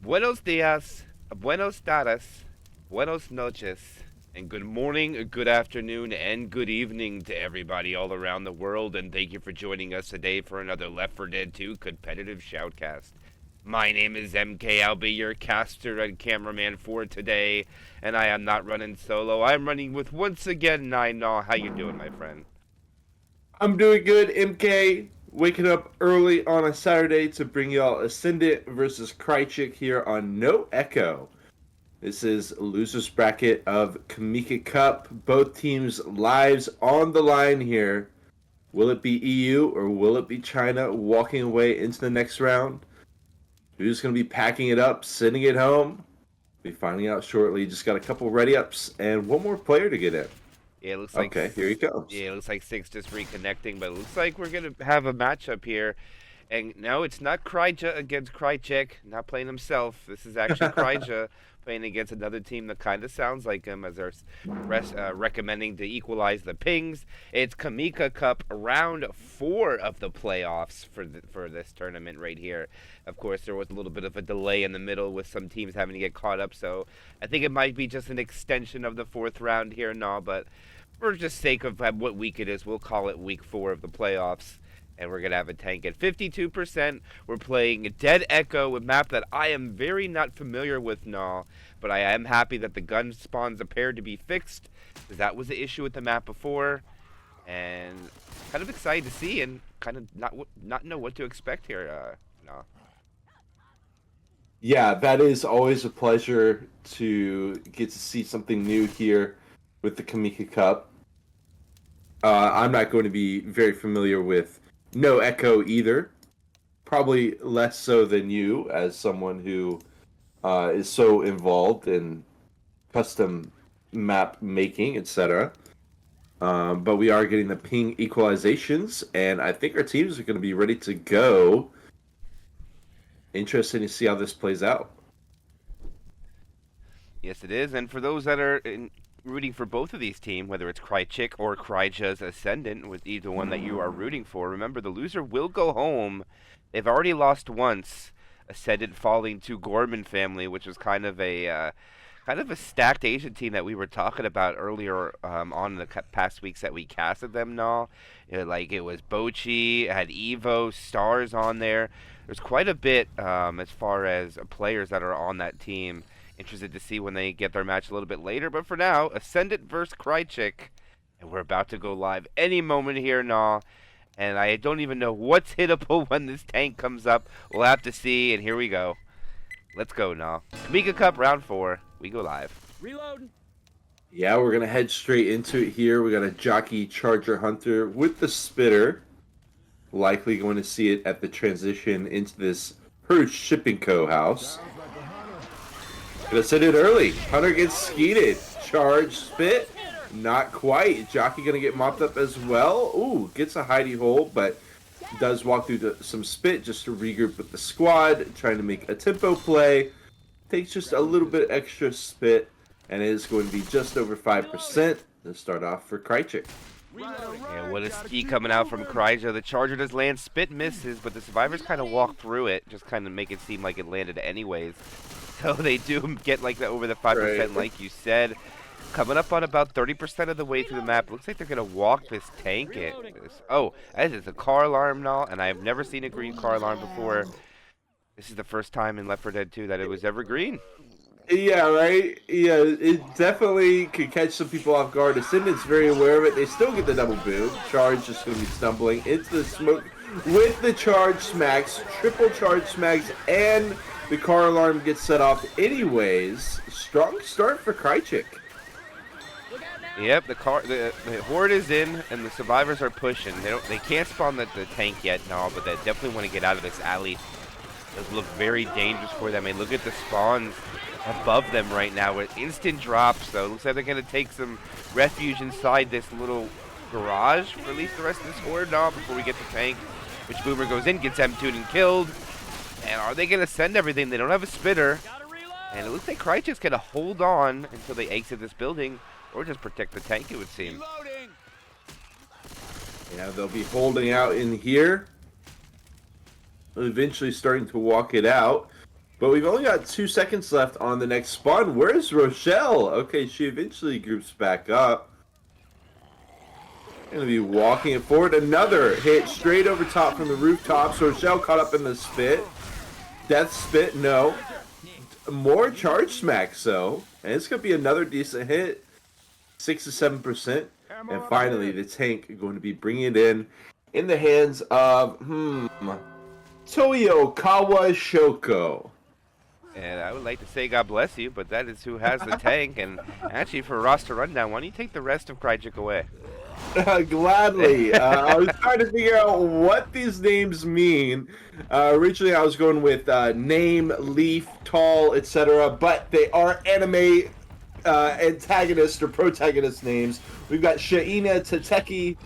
Buenos dias, buenos tardes, buenos noches, and good morning, good afternoon, and good evening to everybody all around the world, and thank you for joining us today for another Left 4 Dead 2 competitive shoutcast. My name is MK, I'll be your caster and cameraman for today, and I am not running solo, I'm running with, once again, Nine Naw. How you doing, my friend? I'm doing good, MK. Waking up early on a Saturday to bring y'all Ascendant versus Crychic here on No Echo. This is a loser's bracket of Kimika Cup. Both teams' lives on the line here. Will it be EU or will it be China walking away into the next round? Who's going to be packing it up, sending it home? Be finding out shortly. Just got a couple ready ups and one more player to get in. Yeah, it looks like Okay, here he comes. yeah, it looks like Six just reconnecting, but it looks like we're gonna have a matchup here. And no, it's not Kryja against Crychic, not playing himself. This is actually Kryja playing against another team that kind of sounds like him, as they're recommending to equalize the pings. It's Kimika Cup round 4 of the playoffs for this tournament right here. Of course, there was a little bit of a delay in the middle with some teams having to get caught up, so I think it might be just an extension of the 4th round here and all, but for just sake of what week it is, we'll call it week 4 of the playoffs. And we're going to have a tank at 52%. We're playing Dead Echo, a map that I am very not familiar with now. But I am happy that the gun spawns appear to be fixed, because that was the issue with the map before. And kind of excited to see and kind of not know what to expect here. No. Yeah, that is always a pleasure to get to see something new here with the Kimika Cup. I'm not going to be very familiar with No Echo either. Probably less so than you, as someone who is so involved in custom map making, etc. But we are getting the ping equalizations, and I think our teams are going to be ready to go. Interesting to see how this plays out. Yes, it is. And for those that are rooting for both of these teams, whether it's Crychic or Kryja's Ascendant, with either one that you are rooting for, remember the loser will go home. They've already lost once. Ascendant falling to Gorman family, which was kind of a stacked Asian team that we were talking about earlier on the past weeks that we casted them. Now, like it was Bochi, it had Evo, Stars on there. There's quite a bit as far as players that are on that team. Interested to see when they get their match a little bit later. But for now, Ascendant versus Crychic. And we're about to go live any moment here, Nah. And I don't even know what's hittable when this tank comes up. We'll have to see, and here we go. Let's go, Nah. Kamika Cup round 4. We go live. Reloading. Yeah, we're going to head straight into it here. We got a Jockey Charger Hunter with the Spitter. Likely going to see it at the transition into this Purge Shipping Co. house. Gonna send it early. Hunter gets skeeted. Charge, spit. Not quite. Jockey gonna get mopped up as well. Ooh, gets a hidey hole, but does walk through some spit just to regroup with the squad, trying to make a tempo play. Takes just a little bit extra spit, and it is going to be just over 5% to start off for Crychic. And what a ski coming out from Kryja. The Charger does land, spit misses, but the survivors kind of walk through it, just kind of make it seem like it landed anyways. So they do get like that over the 5%, right, like you said. Coming up on about 30% of the way through the map. Looks like they're going to walk this tank in. Oh, that is a car alarm now, and I've never seen a green car alarm before. This is the first time in Left 4 Dead 2 that it was ever green. Yeah, right? Yeah, it definitely could catch some people off guard. Ascendant's very aware of it. They still get the double boom. Charge just going to be stumbling into the smoke with the charge smacks, triple charge smacks, and the car alarm gets set off anyways. Strong start for Crychic. Yep, the horde is in, and the survivors are pushing. They can't spawn the tank yet, no, but they definitely want to get out of this alley. It does look very dangerous for them. And look at the spawns above them right now with instant drops, though. Looks like they're going to take some refuge inside this little garage for at least the rest of this horde now before we get the tank. Which Boomer goes in, gets M2'd and killed. And are they going to send everything? They don't have a spitter. And it looks like Crychic's going to hold on until they exit this building. Or just protect the tank, it would seem. Yeah, they'll be holding out in here. Eventually starting to walk it out. But we've only got 2 seconds left on the next spawn. Where's Rochelle? Okay, she eventually groups back up. Gonna be walking it forward. Another hit straight over top from the rooftops. Rochelle caught up in the spit. Death spit, no. More charge smacks, though. And it's gonna be another decent hit. 6 to 7%. And finally, the tank going to be bringing it in the hands of, Toyo Kawashoko. And I would like to say God bless you, but that is who has the tank. And actually, for a roster rundown, why don't you take the rest of Crychic away? Gladly. I was trying to figure out what these names mean. Originally, I was going with name, leaf, tall, etc. But they are anime antagonist or protagonist names. We've got Shaina Tateki,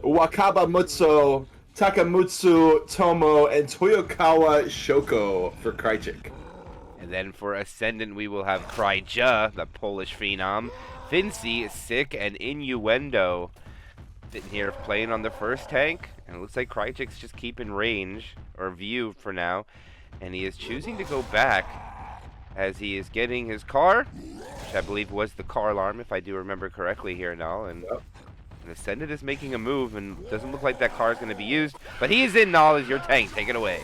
Wakaba Mutsu, Takamutsu Tomo, and Toyokawa Shoko for Crychic. And then for Ascendant, we will have Cryja, the Polish phenom, Fincy, Sick, and Innuendo. Sitting here playing on the first tank, and it looks like Crychic's just keeping range, or view for now. And he is choosing to go back as he is getting his car, which I believe was the car alarm, if I do remember correctly here now. And Ascendant is making a move, and doesn't look like that car is going to be used. But he is in, Null, as your tank. Take it away.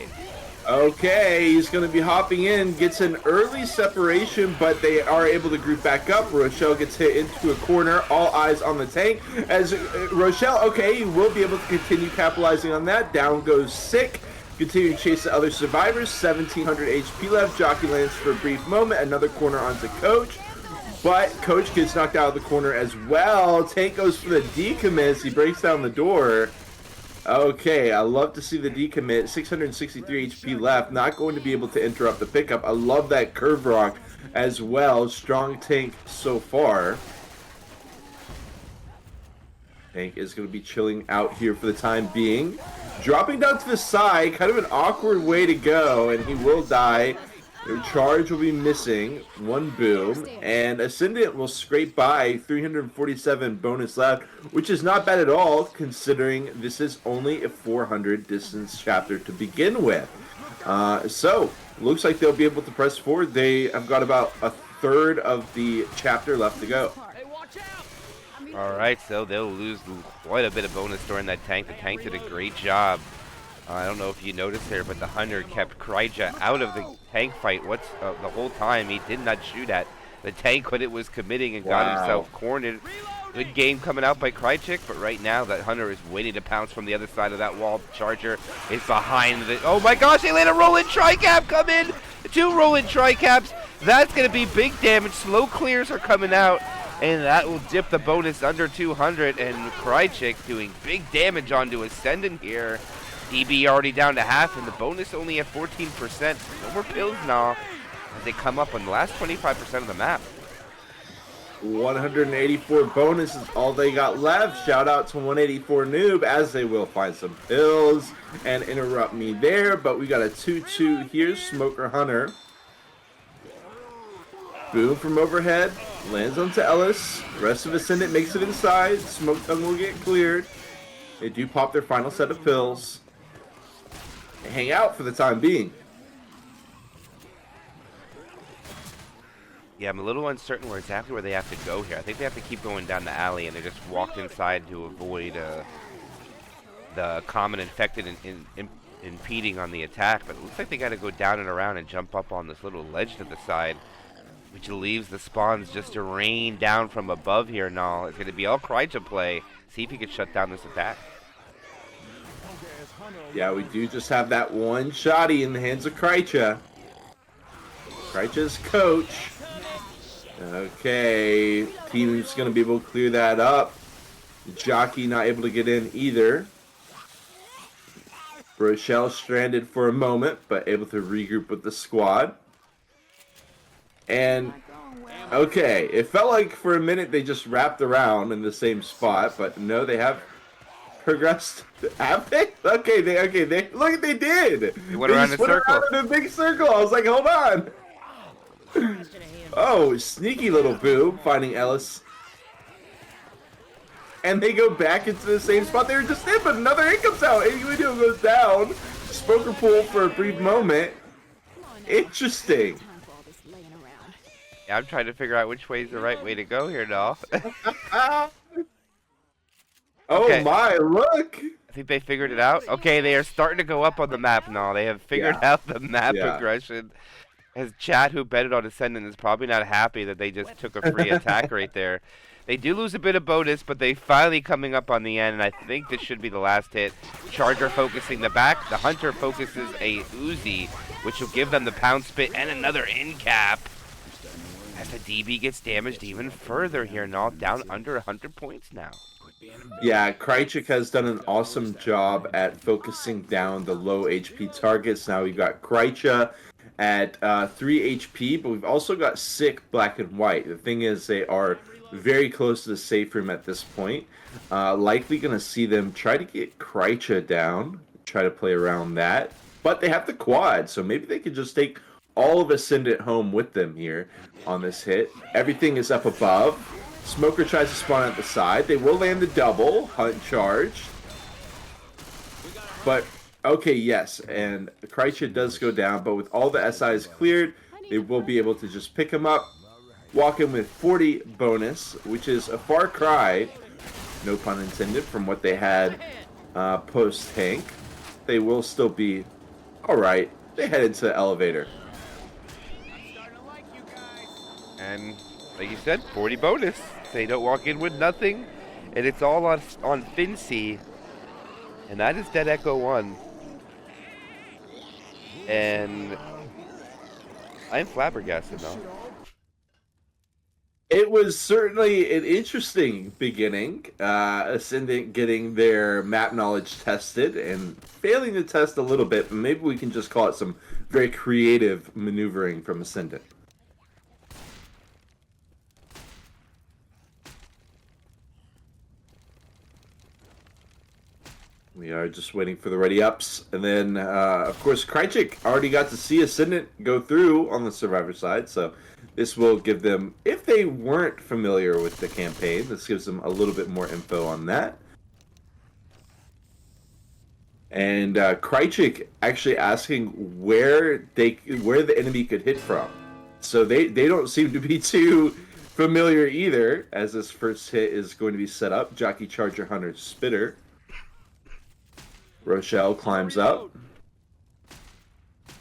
Okay, he's going to be hopping in, gets an early separation, but they are able to group back up. Rochelle gets hit into a corner, all eyes on the tank. As Rochelle, okay, will be able to continue capitalizing on that. Down goes Sick, continue to chase the other survivors. 1700 HP left. Jockey lands for a brief moment. Another corner onto Coach, but Coach gets knocked out of the corner as well. Tank goes for the decommit as he breaks down the door. Okay, I love to see the decommit. 663 HP left. Not going to be able to interrupt the pickup. I love that curve rock as well. Strong tank so far. Tank is going to be chilling out here for the time being. Dropping down to the side. Kind of an awkward way to go, and he will die. Their charge will be missing. One boom. And Ascendant will scrape by. 347 bonus left, which is not bad at all, considering this is only a 400 distance chapter to begin with. So, looks like they'll be able to press forward. They have got about a third of the chapter left to go. Alright, so they'll lose quite a bit of bonus during that tank. The tank did a great job. I don't know if you noticed here, but the Hunter kept Cryja out of the tank fight the whole time. He did not shoot at the tank when it was committing and got himself cornered. Good game coming out by Crychic, but right now that Hunter is waiting to pounce from the other side of that wall. Charger is behind the... Oh my gosh, they let a roll-in tri-cap come in! 2 roll-in tri-caps. That's going to be big damage. Slow clears are coming out, and that will dip the bonus under 200, and Crychic doing big damage onto Ascendant here. DB already down to half, and the bonus only at 14%. No more pills now as they come up on the last 25% of the map. 184 bonus is all they got left. Shout out to 184 Noob, as they will find some pills and interrupt me there. But we got a 2-2 here. Smoker Hunter. Boom from overhead. Lands onto Ellis. Rest of Ascendant makes it inside. Smoke Tongue will get cleared. They do pop their final set of pills. Hang out for the time being. Yeah, I'm a little uncertain exactly where they have to go here. I think they have to keep going down the alley, and they just walked inside to avoid the common infected impeding on the attack. But it looks like they got to go down and around and jump up on this little ledge to the side, which leaves the spawns just to rain down from above here. Now it's going to be all Cryja play. See if he can shut down this attack. Yeah, we do just have that one shotty in the hands of Crycha. Crycha's Coach. Okay, team's going to be able to clear that up. Jockey not able to get in either. Rochelle stranded for a moment, but able to regroup with the squad. And, okay, it felt like for a minute they just wrapped around in the same spot, but no, they have progressed. Have they? Okay, they look, they did. They went around in a circle. Around in a big circle. I was like, hold on. Oh, sneaky little boob finding Ellis. And they go back into the same spot they were just in, but another hit comes out. Innuendo goes down. Smoker pool for a brief moment. Interesting. Yeah, I'm trying to figure out which way is the right way to go here now. Oh Okay, my, look. I think they figured it out. Okay, they are starting to go up on the map now. They have figured Yeah. out the map Yeah. progression. As Chad, who betted on Ascendant, is probably not happy that they just took a free attack right there. They do lose a bit of bonus, but they finally coming up on the end, and I think this should be the last hit. Charger focusing the back. The Hunter focuses a Uzi, which will give them the pound spit and another end cap. As the DB gets damaged even further here, now down under 100 points now. Yeah, Crychic has done an awesome job at focusing down the low HP targets. Now we've got Crycha at 3 HP, but we've also got Sick, Black, and White. The thing is, they are very close to the safe room at this point. Likely going to see them try to get Crycha down, try to play around that. But they have the quad, so maybe they could just take all of Ascendant home with them here on this hit. Everything is up above. Smoker tries to spawn at the side. They will land the double. Hunt charge. But, okay, yes. And Crychic does go down. But with all the SIs cleared, they will be able to just pick him up. Walk in with 40 bonus, which is a far cry, no pun intended, from what they had post-tank. They will still be alright. They head into the elevator. And like you said, 40 bonus. They don't walk in with nothing, and it's all on Fincy, and that is Dead Echo 1. And I'm flabbergasted now. It was certainly an interesting beginning. Ascendant getting their map knowledge tested and failing to test a little bit, but maybe we can just call it some very creative maneuvering from Ascendant. We are just waiting for the ready ups. And then, of course, Crychic already got to see Ascendant go through on the Survivor side. So this will give them, if they weren't familiar with the campaign, this gives them a little bit more info on that. And Crychic actually asking where the enemy could hit from. So they don't seem to be too familiar either, as this first hit is going to be set up. Jockey Charger Hunter Spitter. Rochelle climbs up.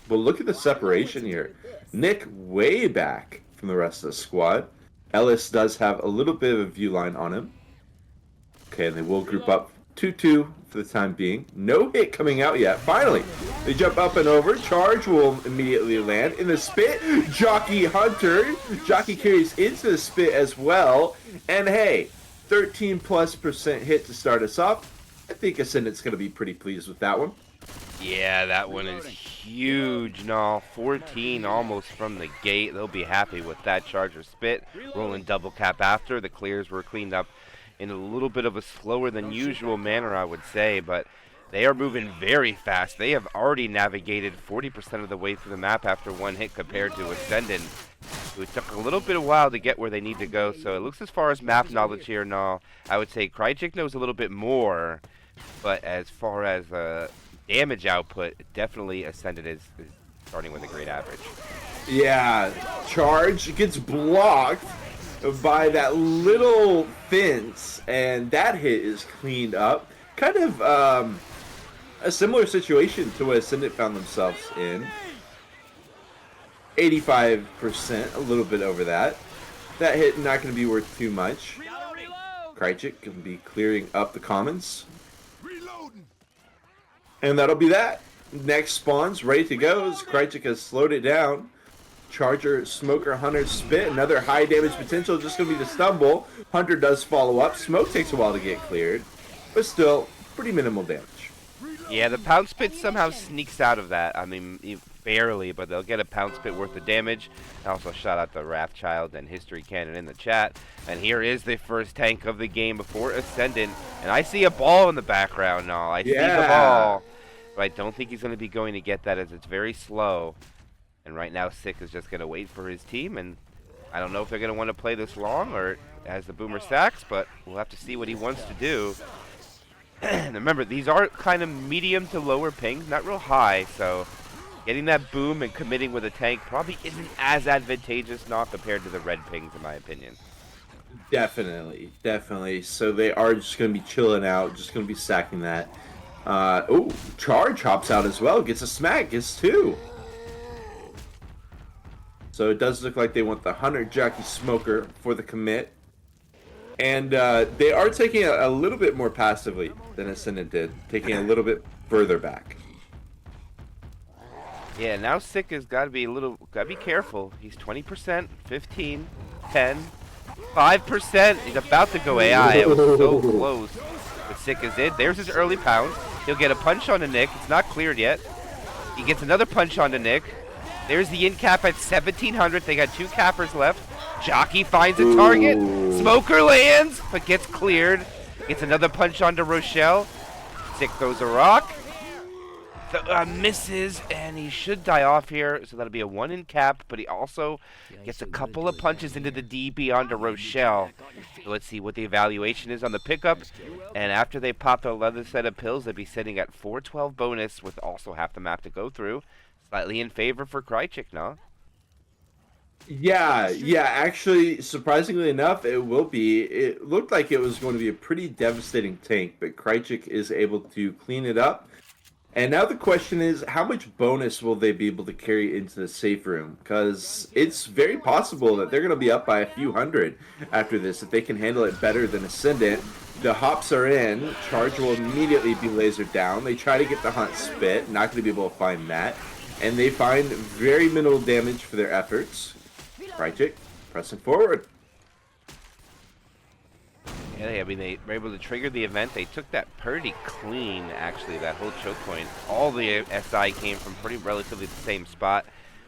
But look at the separation here. Nick way back from the rest of the squad. Ellis does have a little bit of a view line on him. Okay, and they will group up 2-2 for the time being. No hit coming out yet. Finally, they jump up and over. Charge will immediately land in the spit. Jockey Hunter. Jockey carries into the spit as well. And hey, 13+% hit to start us off. I think Ascendant's going to be pretty pleased with that one. Yeah, that one is huge. No, 14 almost from the gate. They'll be happy with that Charger spit. Rolling double cap after. The clears were cleaned up in a little bit of a slower than usual manner, I would say, but they are moving very fast. They have already navigated 40% of the way through the map after one hit compared to Ascendant, who took a little bit of while to get where they need to go. So it looks, as far as map knowledge here, no, I would say Crychic knows a little bit more, but as far as damage output, definitely Ascendant is starting with a great average. Yeah, Charge gets blocked by that little fence, and that hit is cleaned up. Kind of a similar situation to what Ascendant found themselves in. 85%, a little bit over that. That hit not going to be worth too much. Crychic can be clearing up the commons. And that'll be that. Next spawn's ready to go as Crychic has slowed it down. Charger, Smoker, Hunter, Spit. Another high damage potential, just going to be the stumble. Hunter does follow up. Smoke takes a while to get cleared, but still pretty minimal damage. Yeah, the pound spit somehow sneaks out of that. I mean, barely, but they'll get a pound spit worth of damage. I also shout out to Wrathchild and History Cannon in the chat. And here is the first tank of the game before Ascendant. And I see a ball in the background now. I see the ball. But I don't think he's going to be going to get that, as it's very slow. And right now, Sick is just going to wait for his team. And I don't know if they're going to want to play this long or as the Boomer stacks, but we'll have to see what he wants to do. And remember, these are kind of medium to lower pings, not real high, so Getting that boom and committing with a tank probably isn't as advantageous now compared to the red pings, in my opinion. Definitely, definitely. So they are just going to be chilling out, just going to be sacking that. Oh, Charge hops out as well, gets a smack, gets two. So it does look like they want the Hunter Jockey Smoker for the commit. And they are taking a little bit more passively than Ascendant did, taking a little bit further back. Yeah, now Sick has got to be careful. He's 20%, 15, 10, 5%. He's about to go AI. It was so close. But Sick is in. There's his early pound. He'll get a punch on the Nick. It's not cleared yet. He gets another punch on the Nick. There's the in cap at 1700. They got 2 cappers left. Jockey finds a target. Smoker lands, but gets cleared. Gets another punch onto Rochelle. Sick throws a rock. Misses, and he should die off here, so that'll be a 1 in cap, but he also gets a couple of punches into the DB onto Rochelle. So let's see what the evaluation is on the pickup, and after they pop their leather set of pills, they'll be sitting at 412 bonus with also half the map to go through. Slightly in favor for Crychic, no? Yeah, actually, surprisingly enough, it will be. It looked like it was going to be a pretty devastating tank, but Crychic is able to clean it up. And now the question is, how much bonus will they be able to carry into the safe room? Because it's very possible that they're going to be up by a few hundred after this. If they can handle it better than Ascendant, the hops are in. Charge will immediately be lasered down. They try to get the Hunt spit. Not going to be able to find that. And they find very minimal damage for their efforts. Crychic pressing forward. Yeah, I mean, they were able to trigger the event. They took that pretty clean, actually, that whole choke point. All the SI came from pretty relatively the same spot.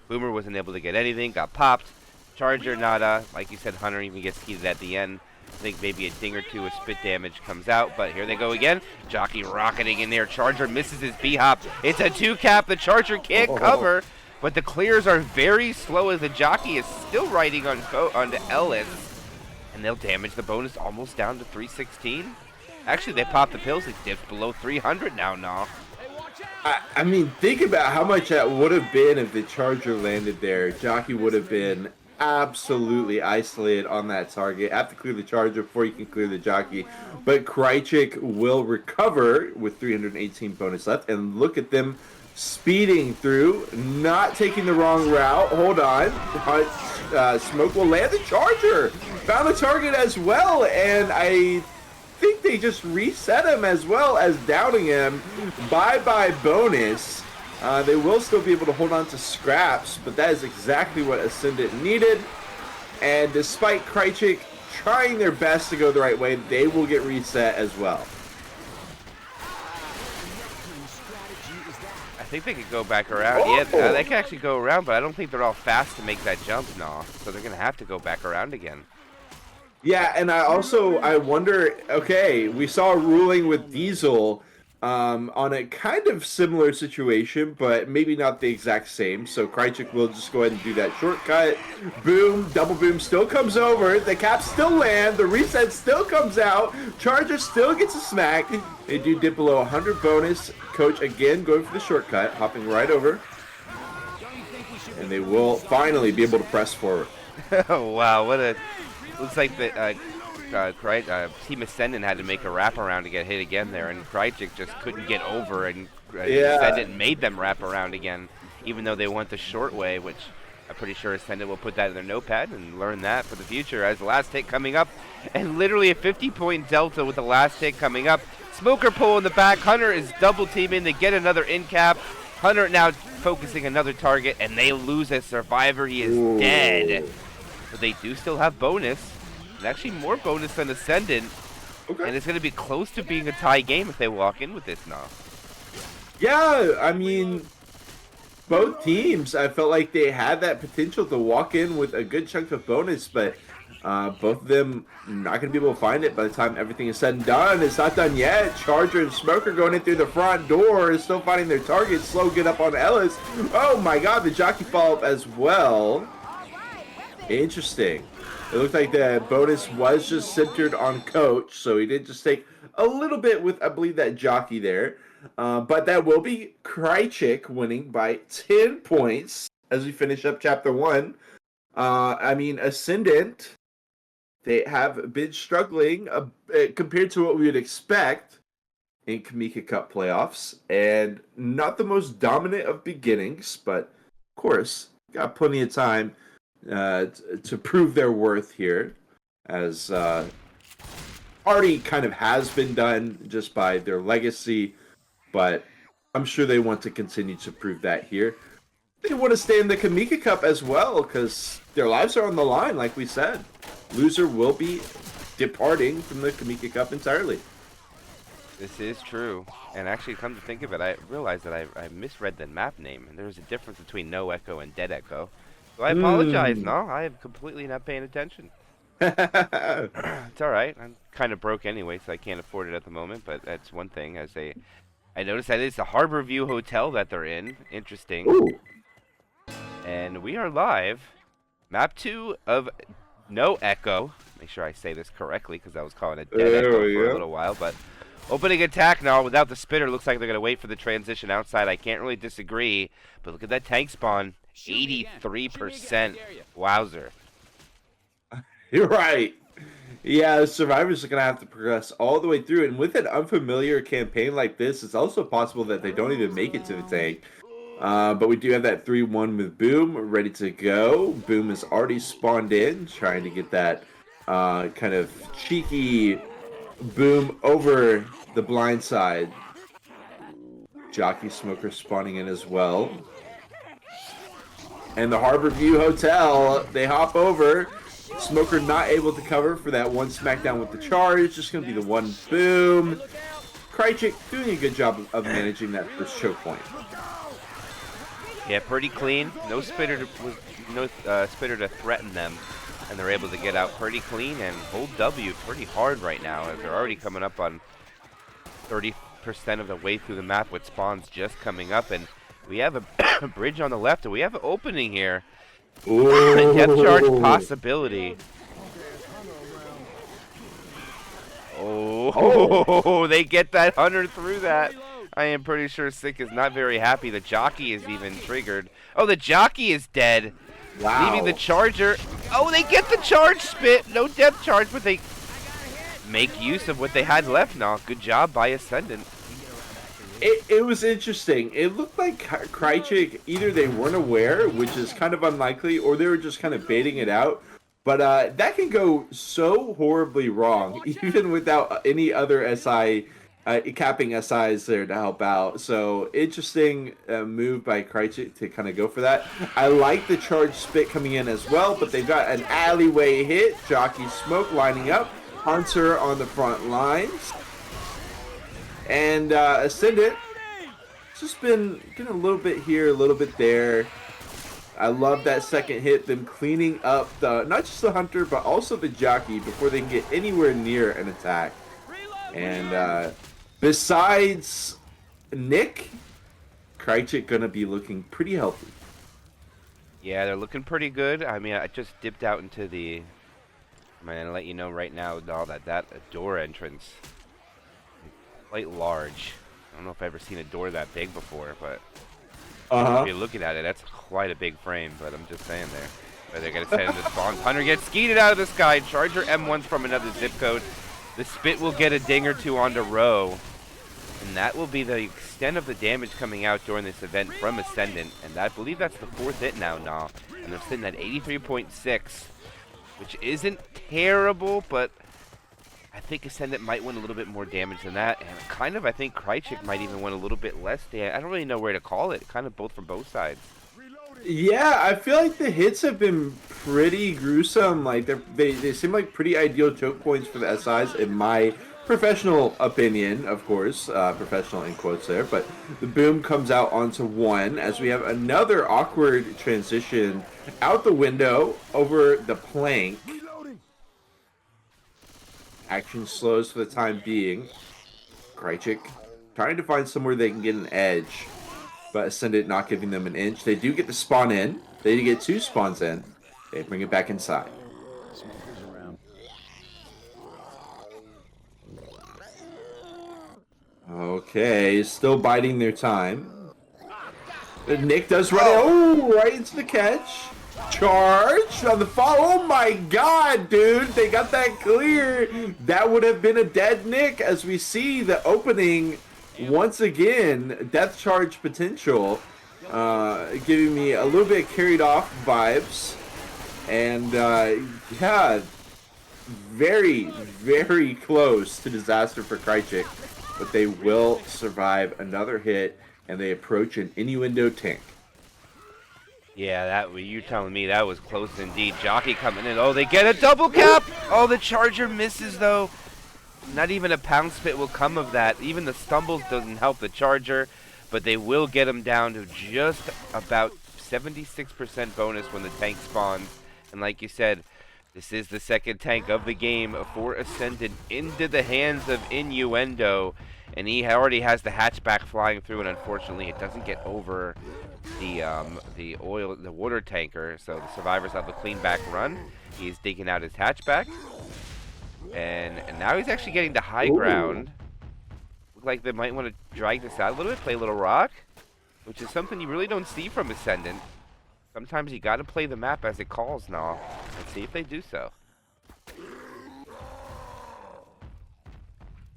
Boomer wasn't able to get anything, got popped. Charger, nada. Like you said, Hunter even gets heated at the end. I think maybe a ding or two of spit damage comes out, but here they go again. Jockey rocketing in there. Charger misses his B-hop. It's a 2 cap. The Charger can't cover, but the clears are very slow as the Jockey is still riding onto Ellis. And they'll damage the bonus almost down to 316. Actually, they popped the pills. It dipped below 300 now, no. I mean, think about how much that would have been if the Charger landed there. Jockey would have been absolutely isolated on that target. Have to clear the Charger before you can clear the Jockey. But Crychic will recover with 318 bonus left. And look at them speeding through, not taking the wrong route. Hold on. Smoke will land the Charger. Found the target as well, and I think they just reset him as well as downing him. Bye-bye bonus. They will still be able to hold on to scraps, but that is exactly what Ascendant needed. And despite Crychic trying their best to go the right way, they will get reset as well. I think they could go back around. Oh. Yeah, they can actually go around, but I don't think they're all fast to make that jump, no. So they're going to have to go back around again. Yeah, and I wonder, okay, we saw a ruling with Diesel on a kind of similar situation, but maybe not the exact same. So Crychic will just go ahead and do that shortcut. Boom, double boom still comes over. The caps still land. The reset still comes out. Charger still gets a smack. They do dip below 100 bonus. Coach again going for the shortcut, hopping right over. And they will finally be able to press forward. Oh, wow, what a... Looks like the Team Ascendant had to make a wraparound to get hit again there, and Crychic just couldn't get over, and Ascendant made them wrap around again, even though they went the short way, which I'm pretty sure Ascendant will put that in their notepad and learn that for the future as the last hit coming up, and literally a 50-point delta with the last hit coming up. Smoker pull in the back. Hunter is double teaming to get another in cap. Hunter now focusing another target, and they lose a survivor. He is dead. But they do still have bonus, and actually more bonus than Ascendant. Okay. And it's going to be close to being a tie game if they walk in with this now. Yeah, I mean, both teams, I felt like they had that potential to walk in with a good chunk of bonus, but both of them not going to be able to find it by the time everything is said and done. It's not done yet. Charger and Smoker going in through the front door, still finding their target. Slow get up on Ellis. Oh my god, the Jockey follow-up as well. Interesting. It looked like the bonus was just centered on Coach, so he did just take a little bit with, I believe, that Jockey there. But that will be Crychic winning by 10 points as we finish up chapter 1. I mean, Ascendant, they have been struggling compared to what we would expect in Kimika Cup playoffs, and not the most dominant of beginnings, but of course, got plenty of time to prove their worth here, as already kind of has been done just by their legacy, but I'm sure they want to continue to prove that here. They want to stay in the Kimika Cup as well, because their lives are on the line, like we said. Loser will be departing from the Kimika Cup entirely. This is true. And actually, come to think of it, I realized that I misread the map name, and there's a difference between No Echo and Dead Echo. So I apologize, no? I am completely not paying attention. It's alright. I'm kind of broke anyway, so I can't afford it at the moment, but that's one thing. I noticed that it's the Harbor View Hotel that they're in. Interesting. Ooh. And we are live. Map 2 of No Echo. Make sure I say this correctly, because I was calling it Dead Echo for a little while, but... Opening attack now without the spitter. Looks like they're going to wait for the transition outside. I can't really disagree. But look at that tank spawn. 83%. Wowzer. You're right. Yeah, the survivors are going to have to progress all the way through. And with an unfamiliar campaign like this, it's also possible that they don't even make it to the tank. But we do have that 3-1 with Boom ready to go. Boom is already spawned in, trying to get that kind of cheeky Boom over the blind side. Jockey Smoker spawning in as well. And the Harbor View Hotel, they hop over. Smoker not able to cover for that one smackdown with the charge. Just going to be the one Boom. Crychic doing a good job of managing that first choke point. Yeah, pretty clean. No spitter to threaten them. And they're able to get out pretty clean and hold W pretty hard right now, as they're already coming up on 30% of the way through the map with spawns just coming up. And we have a bridge on the left, and we have an opening here. A depth charge possibility. Oh, they get that hunter through that. I am pretty sure Sick is not very happy. The jockey is even triggered. Oh, the jockey is dead. Wow. Leaving the charger. Oh, they get the charge spit. No depth charge, but they make use of what they had left now. Good job by Ascendant. It was interesting. It looked like Crychic, either they weren't aware, which is kind of unlikely, or they were just kind of baiting it out. But that can go so horribly wrong, even without any other SI capping SIs there to help out. So interesting move by Crychic to kind of go for that. I like the charge spit coming in as well, but they've got an alleyway hit. Jockey Smoke lining up. Hunter on the front lines. And Ascendant just been getting a little bit here, a little bit there. I love that second hit, them cleaning up not just the Hunter, but also the Jockey before they can get anywhere near an attack. And besides Nick, Crychic gonna be looking pretty healthy. Yeah, they're looking pretty good. I mean, I just dipped out into the... I'm gonna let you know right now, that door entrance quite large. I don't know if I've ever seen a door that big before, but if you're looking at it, that's quite a big frame. But I'm just saying there. But they're gonna send the spawn. Hunter gets skeeted out of the sky. Charger M1's from another zip code. The spit will get a ding or two onto Row, and that will be the extent of the damage coming out during this event from Ascendant. And I believe that's the fourth hit now, and they're sitting at 83.6, which isn't terrible, but I think Ascendant might win a little bit more damage than that, and kind of I think Crychic might even win a little bit less damage. I don't really know where to call it. Kind of both from both sides. Yeah, I feel like the hits have been pretty gruesome. Like they seem like pretty ideal choke points for the SIs, in my professional opinion, of course. Professional in quotes there. But the Boom comes out onto one as we have another awkward transition out the window over the plank. Action slows for the time being. Crychic trying to find somewhere they can get an edge, but Ascendant not giving them an inch. They do get the spawn in. They do get two spawns in. They bring it back inside. Okay, still biding their time. Nick does run it. Oh, right into the catch. Charge on the follow. Oh my god, dude. They got that clear. That would have been a dead Nick as we see the opening once again. Death charge potential. Giving me a little bit carried off vibes. And yeah, very, very close to disaster for Crychic. But they will survive another hit, and they approach an innuendo tank. Yeah, that you telling me that was close indeed. Jockey coming in. Oh, they get a double cap. Oh, the Charger misses though. Not even a pound spit will come of that. Even the stumbles doesn't help the Charger, but they will get him down to just about 76% bonus when the tank spawns. And like you said, this is the second tank of the game for Ascendant into the hands of Innuendo. And he already has the hatchback flying through, and unfortunately it doesn't get over the water tanker. So the survivors have a clean back run. He's digging out his hatchback. And now he's actually getting to high ground. Look like they might want to drag this out a little bit, play a little rock, which is something you really don't see from Ascendant. Sometimes you got to play the map as it calls now. Let's see if they do so.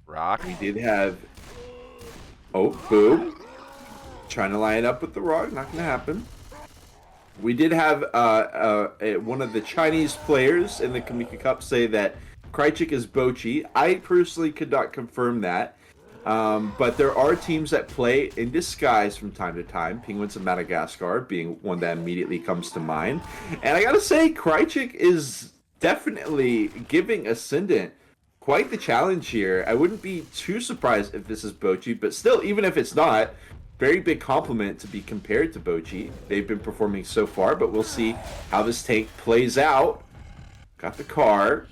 Rock. We did have... Oh, boom. Trying to line up with the rock. Not going to happen. We did have one of the Chinese players in the Kimika Cup say that Crychic is Bochi. I personally could not confirm that. But there are teams that play in disguise from time to time. Penguins of Madagascar being one that immediately comes to mind. And I gotta say, Crychic is definitely giving Ascendant quite the challenge here. I wouldn't be too surprised if this is Bochi, but still, even if it's not, very big compliment to be compared to Bochi. They've been performing so far, but we'll see how this tank plays out. Got the car.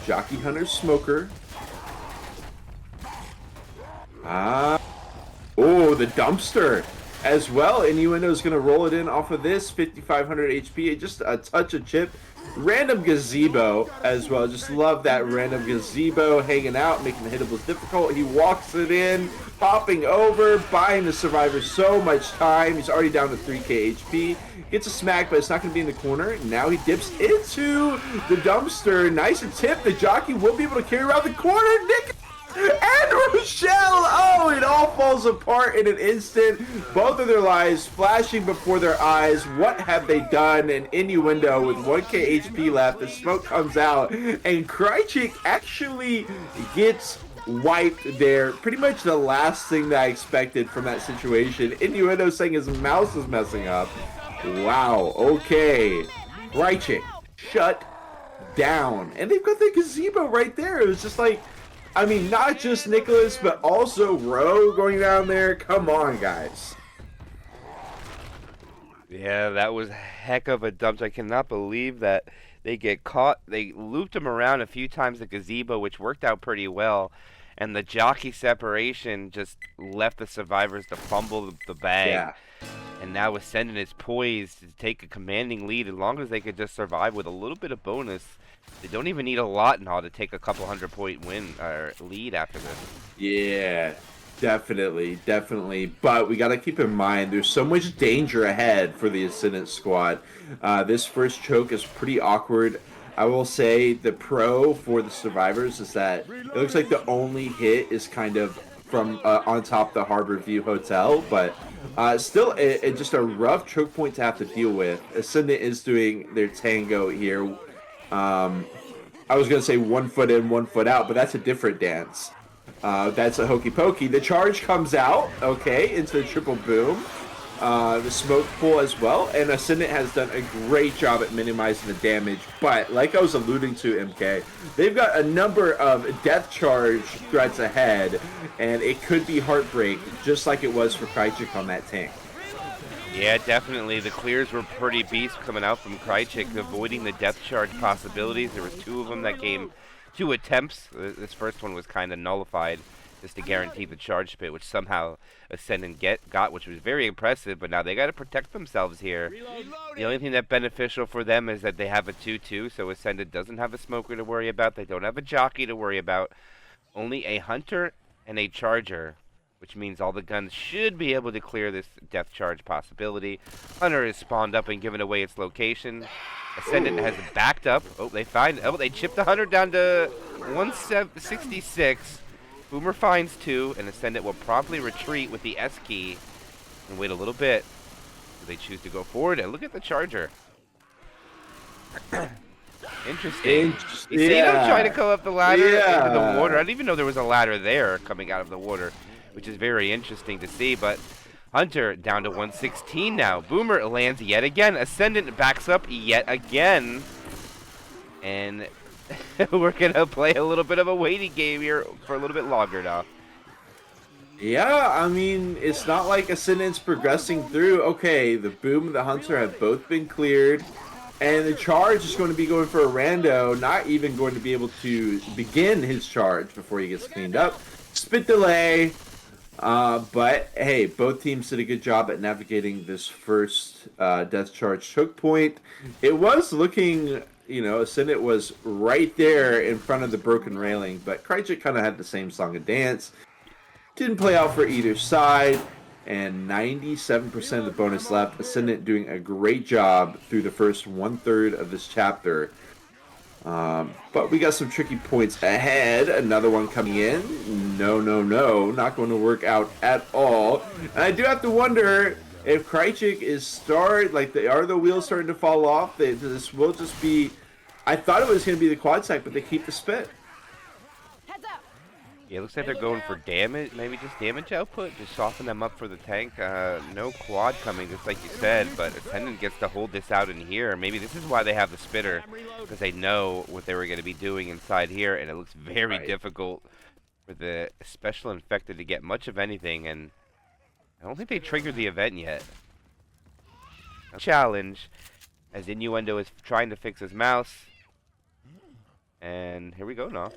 Jockey Hunter Smoker. Oh, the dumpster as well. Innuendo is going to roll it in off of this 5,500 HP. Just a touch of chip. Random gazebo as well. Just love that random gazebo hanging out, making the hittables difficult. He walks it in, popping over, buying the survivor so much time. He's already down to 3k HP. Gets a smack, but it's not going to be in the corner. Now he dips into the dumpster. Nice and tip. The jockey will be able to carry around the corner. Nick and Rochelle! Oh, it all falls apart in an instant. Both of their lives flashing before their eyes. What have they done? An Innuendo with 1k HP left. The smoke comes out, and Crychic actually gets wiped there. Pretty much the last thing that I expected from that situation. Innuendo saying his mouse is messing up. Wow, okay. Crychic, shut down. And they've got the gazebo right there. It was just like, I mean, not just Nicholas, but also Rowe going down there. Come on, guys. Yeah, that was a heck of a dump. I cannot believe that they get caught. They looped him around a few times the gazebo, which worked out pretty well. And the jockey separation just left the survivors to fumble the bag. Yeah. And now Ascendant is poised to take a commanding lead as long as they could just survive with a little bit of bonus. They don't even need a lot now to take a couple 100-point win or lead after this. Yeah, definitely. But we got to keep in mind there's so much danger ahead for the Ascendant squad. This first choke is pretty awkward. I will say the pro for the survivors is that it looks like the only hit is kind of from on top of the Harbor View Hotel, but still just a rough choke point to have to deal with. Ascendant is doing their tango here. I was going to say 1 foot in, 1 foot out, but that's a different dance. That's a hokey pokey. The charge comes out, okay, into the triple boom. The smoke pull as well, and Ascendant has done a great job at minimizing the damage, but like I was alluding to, MK, they've got a number of death charge threats ahead, and it could be heartbreak, just like it was for Crychic on that tank. Yeah, definitely. The clears were pretty beast coming out from Crychic, avoiding the death charge possibilities. There was 2 of them that came 2 attempts. This first one was kind of nullified just to guarantee the charge spit, which somehow Ascendant got, which was very impressive. But now they got to protect themselves here. The only thing that's beneficial for them is that they have a 2-2, so Ascendant doesn't have a smoker to worry about. They don't have a jockey to worry about. only a hunter and a charger, which means all the guns should be able to clear this death charge possibility. Hunter is spawned up and given away its location. Ascendant has backed up. Oh, they chipped the Hunter down to 166. Boomer finds 2, and Ascendant will promptly retreat with the S key and wait a little bit. Do they choose to go forward? And look at the charger. Interesting. You see them trying to go up the ladder into the water. I didn't even know there was a ladder there coming out of the water, which is very interesting to see. But Hunter down to 116 now. Boomer lands yet again. Ascendant backs up yet again. And we're going to play a little bit of a waiting game here for a little bit longer now. Yeah, I mean, it's not like Ascendant's progressing through. Okay, the Boom and the Hunter have both been cleared. And the charge is going to be going for a rando, not even going to be able to begin his charge before he gets cleaned up. Spit delay. But, hey, both teams did a good job at navigating this first death charge choke point. It was looking, Ascendant was right there in front of the broken railing, but Crychic kind of had the same song and dance. Didn't play out for either side. And 97% of the bonus left. Ascendant doing a great job through the first 1/3 of this chapter. But we got some tricky points ahead. Another one coming in. No. Not going to work out at all. And I do have to wonder if Crychic is are the wheels starting to fall off? This will just be... I thought it was going to be the quad sack, but they keep the spit. Yeah, it looks like they're going for damage, maybe just damage output, just soften them up for the tank. No quad coming, just like you said, but Ascendant gets to hold this out in here. Maybe this is why they have the spitter, because they know what they were going to be doing inside here, and it looks very difficult for the special infected to get much of anything, and I don't think they triggered the event yet. A challenge, as Innuendo is trying to fix his mouse, and here we go now.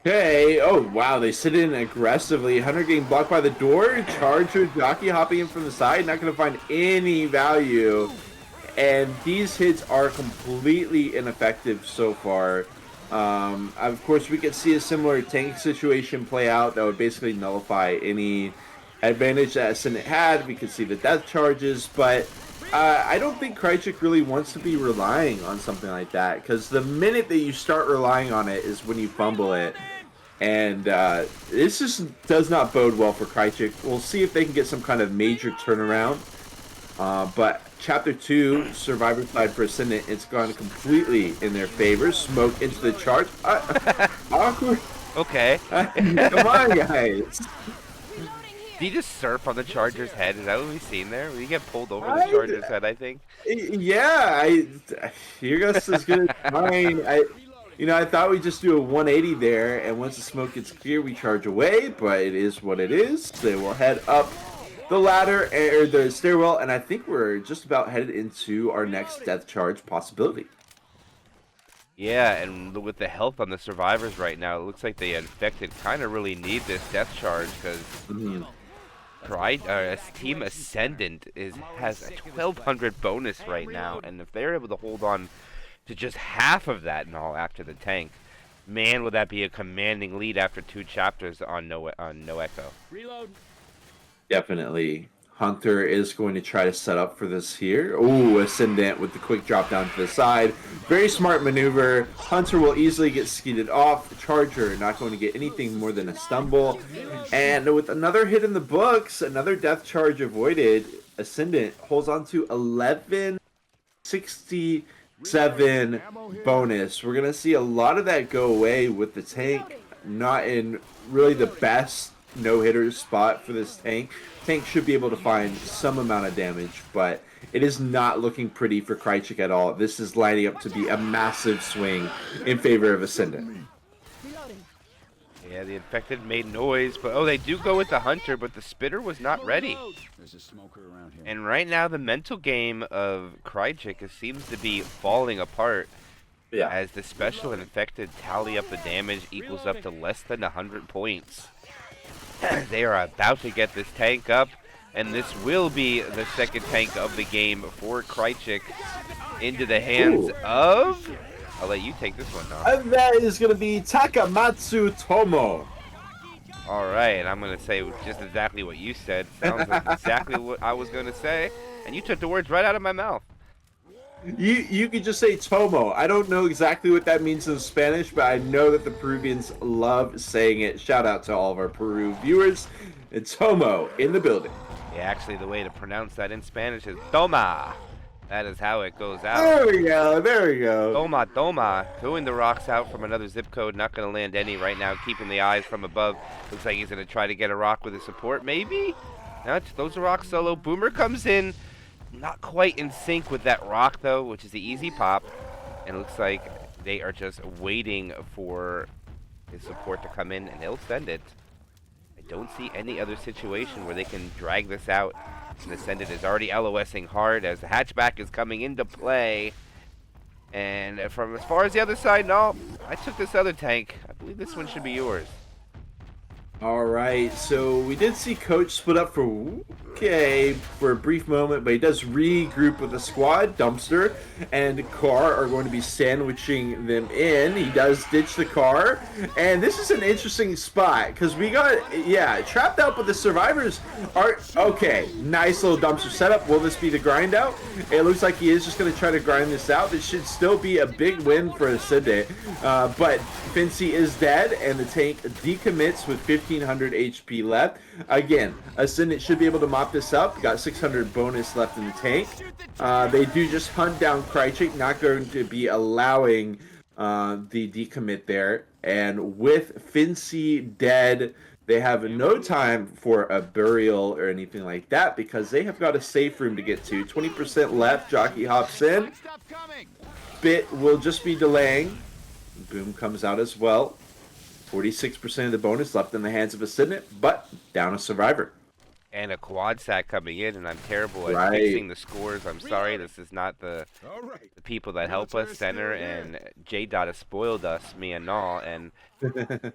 Okay, oh wow, they sit in aggressively. Hunter getting blocked by the door. Charger jockey hopping in from the side, not going to find any value. And these hits are completely ineffective so far. Of course, we could see a similar tank situation play out that would basically nullify any advantage that Ascendant had. We could see the death charges, but I don't think Crychic really wants to be relying on something like that, because the minute that you start relying on it is when you fumble it. And this just does not bode well for Crychic. We'll see if they can get some kind of major turnaround. But Chapter 2, Survivor side for Ascendant, it's gone completely in their favor. Smoke into the charge. Awkward. Okay. Come on, guys. Did he just surf on the Charger's head? Is that what we've seen there? Did he get pulled over the Charger's head, I think? Yeah, your guess is good as mine. I thought we'd just do a 180 there, and once the smoke gets clear, we charge away, but it is what it is. They will head up the ladder, or the stairwell, and I think we're just about headed into our next death charge possibility. Yeah, and with the health on the survivors right now, it looks like the infected kind of really need this death charge, because Team Ascendant has a 1200 bonus right now, and if they're able to hold on to just half of that and all after the tank, man, would that be a commanding lead after 2 chapters on no echo. Reload. Definitely. Hunter is going to try to set up for this here. Ooh, Ascendant with the quick drop down to the side. Very smart maneuver. Hunter will easily get skeeted off. The Charger not going to get anything more than a stumble. And with another hit in the books, another death charge avoided, Ascendant holds on to 1167 bonus. We're going to see a lot of that go away with the tank. Not in really the best no-hitter spot for this tank. Tank should be able to find some amount of damage, but it is not looking pretty for Crychic at all. This is lining up to be a massive swing in favor of Ascendant. Yeah, the infected made noise, but they do go with the Hunter, but the spitter was not ready. There's a smoker around here. And right now, the mental game of Crychic seems to be falling apart. Yeah. As the special and infected tally up the damage equals up to less than 100 points. They are about to get this tank up, and this will be the second tank of the game for Crychic into the hands of I'll let you take this one now. And that is going to be Takamatsu Tomo. All right, I'm going to say just exactly what you said. Sounds like exactly what I was going to say. And you took the words right out of my mouth. You could just say Tomo. I don't know exactly what that means in Spanish, but I know that the Peruvians love saying it. Shout out to all of our Peru viewers. It's Tomo in the building. Yeah, actually, the way to pronounce that in Spanish is toma. That is how it goes out. There we go. There we go. Toma, toma. Throwing the rocks out from another zip code. Not going to land any right now. Keeping the eyes from above. Looks like he's going to try to get a rock with his support, maybe? No, throws a rock solo. Boomer comes in. Not quite in sync with that rock, though, which is the easy pop. And it looks like they are just waiting for his support to come in, and he'll send it. I don't see any other situation where they can drag this out. And Ascendant is already LOSing hard as the hatchback is coming into play. And from as far as the other side, no, I took this other tank. I believe this one should be yours. All right, so we did see Coach split up for a brief moment, but he does regroup with the squad. Dumpster and Car are going to be sandwiching them in. He does ditch the car, and this is an interesting spot because we got, trapped out, but the survivors are, okay, nice little dumpster setup. Will this be the grind out? It looks like he is just going to try to grind this out. This should still be a big win for Ascendant, but Fincy is dead, and the tank decommits with 1500 HP left. Again, Ascendant should be able to mop this up. Got 600 bonus left in the tank. They do just hunt down Crychic, not going to be allowing the decommit there. And with Fincy dead, they have no time for a burial or anything like that because they have got a safe room to get to. 20% left. Jockey hops in. Bit will just be delaying. Boom comes out as well. 46% of the bonus left in the hands of Ascendant, but down a survivor. And a quad sack coming in, and I'm terrible at fixing the scores. I'm sorry, this is not the people that help us. Center and J-Dot has spoiled us, me and Null, and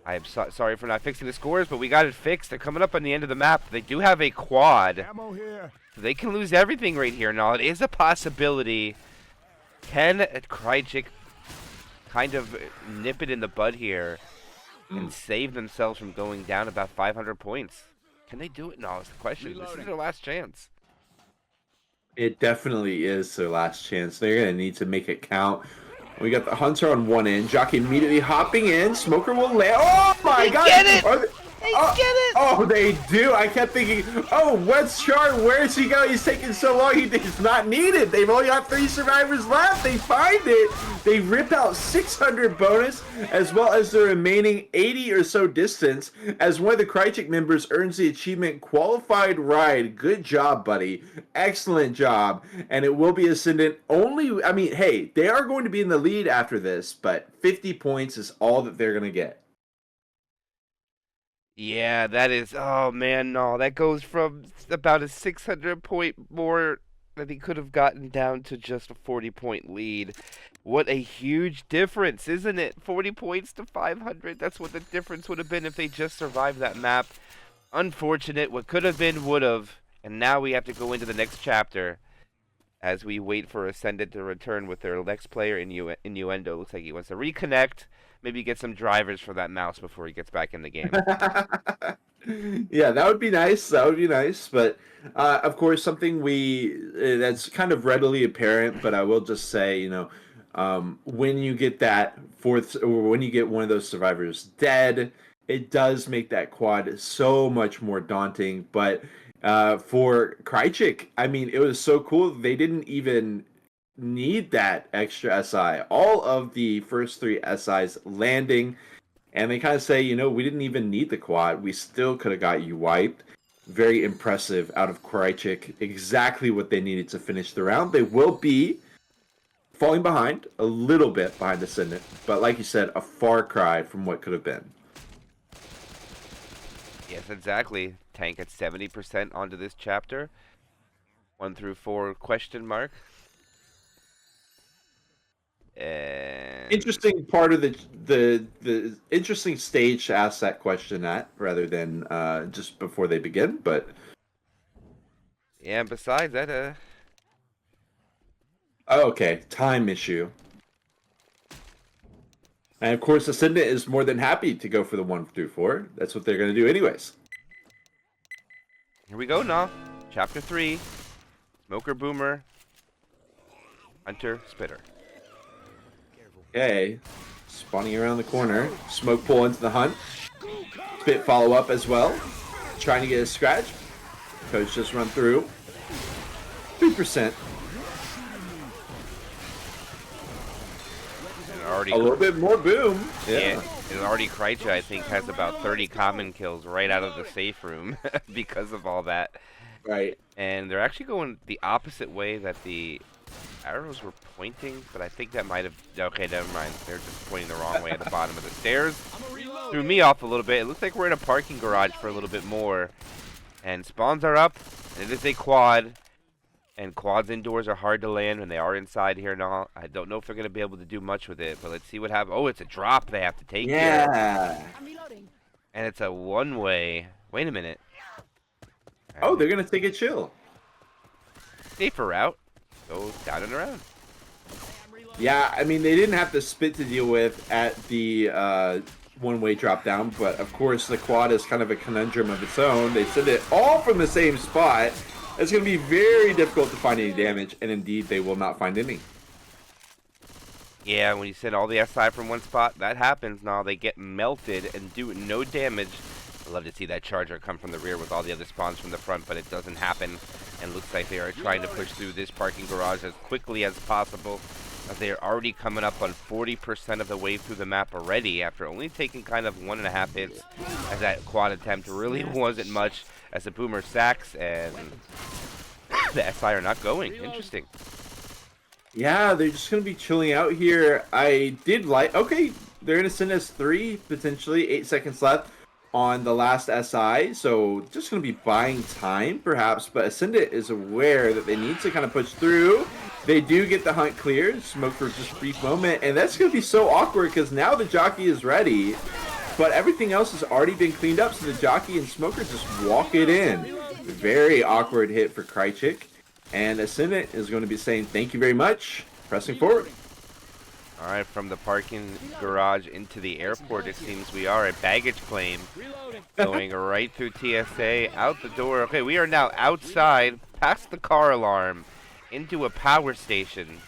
I'm sorry for not fixing the scores, but we got it fixed. They're coming up on the end of the map. They do have a quad, so they can lose everything right here. Null, it is a possibility. Can Crychic kind of nip it in the bud here and save themselves from going down about 500 points? Can they do it? No, it's the question. This is their last chance. It definitely is their last chance. They're going to need to make it count. We got the Hunter on one end. Jockey immediately hopping in. Smoker will land. Oh my God! Get it! They get it! Oh, they do. I kept thinking, oh, what's Char? Where's he go? He's taking so long. He's not needed. They've only got 3 survivors left. They find it. They rip out 600 bonus as well as the remaining 80 or so distance as one of the Crychic members earns the achievement Qualified Ride. Good job, buddy. Excellent job. And it will be Ascendant only. I mean, hey, they are going to be in the lead after this, but 50 points is all that they're going to get. Yeah, that is, oh man, no, that goes from about a 600 point more that he could have gotten down to just a 40-point lead. What a huge difference, isn't it? 40 points to 500, that's what the difference would have been if they just survived that map. Unfortunate, what could have been would have, and now we have to go into the next chapter as we wait for Ascendant to return with their next player Innuendo. Looks like he wants to reconnect. Maybe get some drivers for that mouse before he gets back in the game. Yeah, that would be nice. That would be nice. But, of course, something that's kind of readily apparent, but I will just say, when you get that fourth, or when you get one of those survivors dead, it does make that quad so much more daunting. But for Crychic, I mean, it was so cool. They didn't even need that extra SI. All of the first 3 SIs landing, and they kind of say, we didn't even need the quad. We still could have got you wiped. Very impressive out of Crychic. Exactly what they needed to finish the round. They will be falling behind, a little bit behind Ascendant, but like you said, a far cry from what could have been. Yes, exactly. Tank at 70% onto this chapter. 1 through 4 question mark. And interesting part of the interesting stage to ask that question at, rather than just before they begin. But yeah, besides that, oh, okay, time issue. And of course, Ascendant is more than happy to go for the 1 through 4. That's what they're going to do anyways. Here we go now. Chapter 3. Smoker, Boomer, Hunter, Spitter. Okay. Spawning around the corner. Smoke pull into the hunt. Spit follow up as well. Trying to get a scratch. Coach just run through. 3%. Already A little bit more boom. Yeah. And already Crychic, I think, has about 30 common kills right out of the safe room because of all that. Right. And they're actually going the opposite way that the arrows were pointing, but I think that might have... Okay, never mind. They're just pointing the wrong way at the bottom of the stairs. Threw me off a little bit. It looks like we're in a parking garage for a little bit more. And spawns are up. And it is a quad. And quads indoors are hard to land when they are inside here now. I don't know if they're going to be able to do much with it, but let's see what happens. Oh, it's a drop they have to take here. Yeah. And it's a one-way. Wait a minute. Oh, they're going to take a chill. Safer route. Go down and around. Yeah, I mean, they didn't have the spit to deal with at the one-way drop down, but of course the quad is kind of a conundrum of its own. They send it all from the same spot. It's going to be very difficult to find any damage, and indeed they will not find any. Yeah, when you send all the SI from one spot, that happens now. They get melted and do no damage. I'd love to see that charger come from the rear with all the other spawns from the front, but it doesn't happen. And looks like they are trying to push through this parking garage as quickly as possible, as they are already coming up on 40% of the way through the map already after only taking kind of 1.5 hits, as that quad attempt really wasn't much, as the Boomer sacks and the SI are not going. Interesting. Yeah, they're just going to be chilling out here. I did like... Okay, they're going to send us 3, potentially 8 seconds left on the last SI, so just going to be buying time, perhaps, but Ascendant is aware that they need to kind of push through. They do get the hunt cleared, smoke for just a brief moment, and that's going to be so awkward because now the jockey is ready, but everything else has already been cleaned up, so the jockey and smoker just walk it in. Very awkward hit for Crychic, and Ascendant is going to be saying thank you very much, pressing forward. All right, from the parking garage into the airport, it seems we are a baggage claim going right through TSA, out the door. Okay, we are now outside, past the car alarm, into a power station.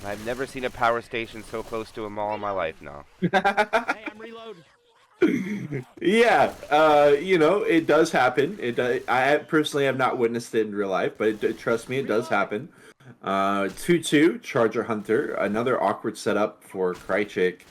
I've never seen a power station so close to a mall in my life now. Hey, I'm reloading. Yeah, you know, it does happen. I personally have not witnessed it in real life, but trust me, it does happen. 2-2, Charger Hunter, another awkward setup for Crychic.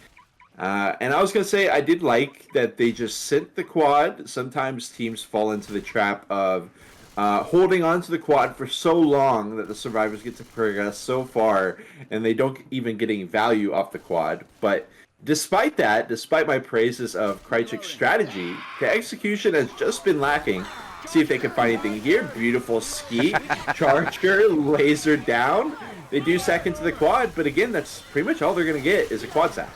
And I was going to say, I did like that they just sent the quad. Sometimes teams fall into the trap of holding on to the quad for so long that the survivors get to progress so far, and they don't even get any value off the quad. But despite that, despite my praises of Crychic's strategy, the execution has just been lacking. See if they can find anything here. Beautiful ski. Charger, laser down. They do sack into the quad, but again, that's pretty much all they're going to get is a quad sack.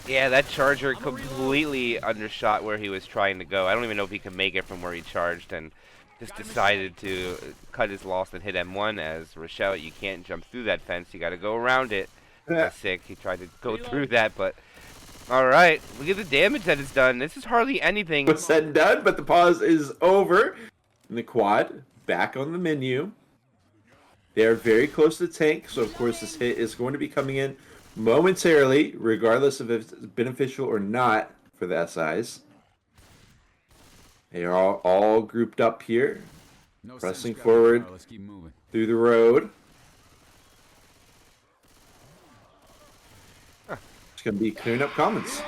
Yeah, that charger completely undershot where he was trying to go. I don't even know if he could make it from where he charged, and just decided to cut his loss and hit M1 as Rochelle. You can't jump through that fence. You got to go around it. That's sick. He tried to go through that, but... Alright, look at the damage that it's done. This is hardly anything. What's said and done, but the pause is over. And the quad, back on the menu. They are very close to the tank, so of course this hit is going to be coming in momentarily, regardless of if it's beneficial or not for the SIs. They are all grouped up here, pressing forward Let's keep moving. through the road. It's going to be clearing up commons.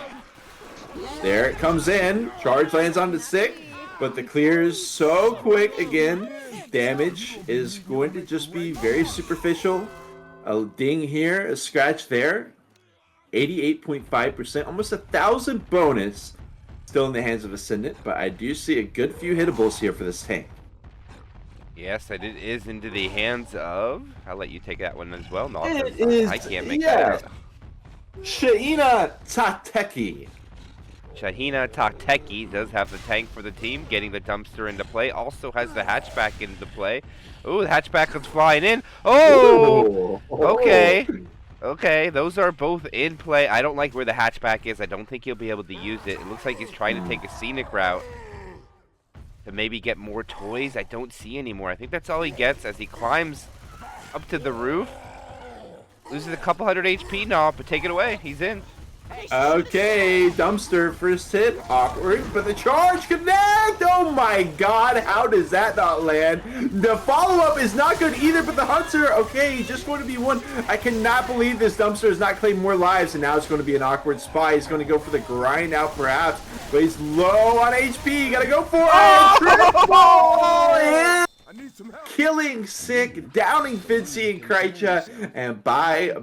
There it comes in. Charge lands on the stick, but the clear is so quick again. Damage is going to just be very superficial. A ding here, a scratch there. 88.5%, almost 1,000 bonus. Still in the hands of Ascendant, but I do see a good few hittables here for this tank. Yes, it is into the hands of... I'll let you take that one as well. No, It is, I can't make that out. Shaina Tateki. Shahina Takteki does have the tank for the team, getting the dumpster into play. Also has the hatchback into play. Ooh, the hatchback is flying in. Oh! Okay. Okay, those are both in play. I don't like where the hatchback is. I don't think he'll be able to use it. It looks like he's trying to take a scenic route to maybe get more toys. I don't see anymore. I think that's all he gets as he climbs up to the roof. Loses a couple hundred HP now, but take it away. He's in. Okay, Dumpster first hit, awkward, but the charge connect! Oh my god, how does that not land? The follow-up is not good either, but the Hunter, okay, just going to be one. I cannot believe this Dumpster has not claimed more lives, and now it's going to be an awkward spy. He's going to go for the grind out perhaps, but he's low on HP. Gotta go for it! Triple hit! Killing Sick, downing Fitzy and Crychic, and bye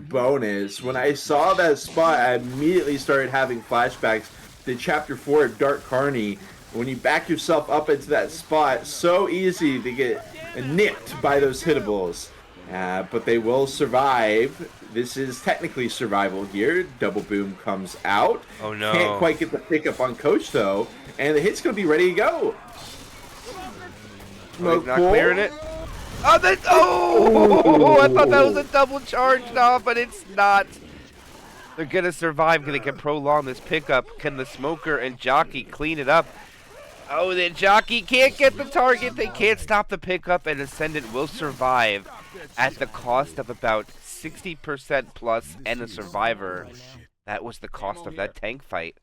bonus. When I saw that spot, I immediately started having flashbacks to Chapter 4 of Dark Carney. When you back yourself up into that spot, so easy to get nipped by those hittables. But they will survive. This is technically survival here. Double boom comes out. Oh no. Can't quite get the pickup on Coach though. And the hit's going to be ready to go. Oh, he's not clearing it. Oh, that's, oh! I thought that was a double charge now, but it's not. They're going to survive because they can prolong this pickup. Can the Smoker and Jockey clean it up? Oh, the Jockey can't get the target. They can't stop the pickup, and Ascendant will survive at the cost of about 60% plus and a survivor. That was the cost of that tank fight.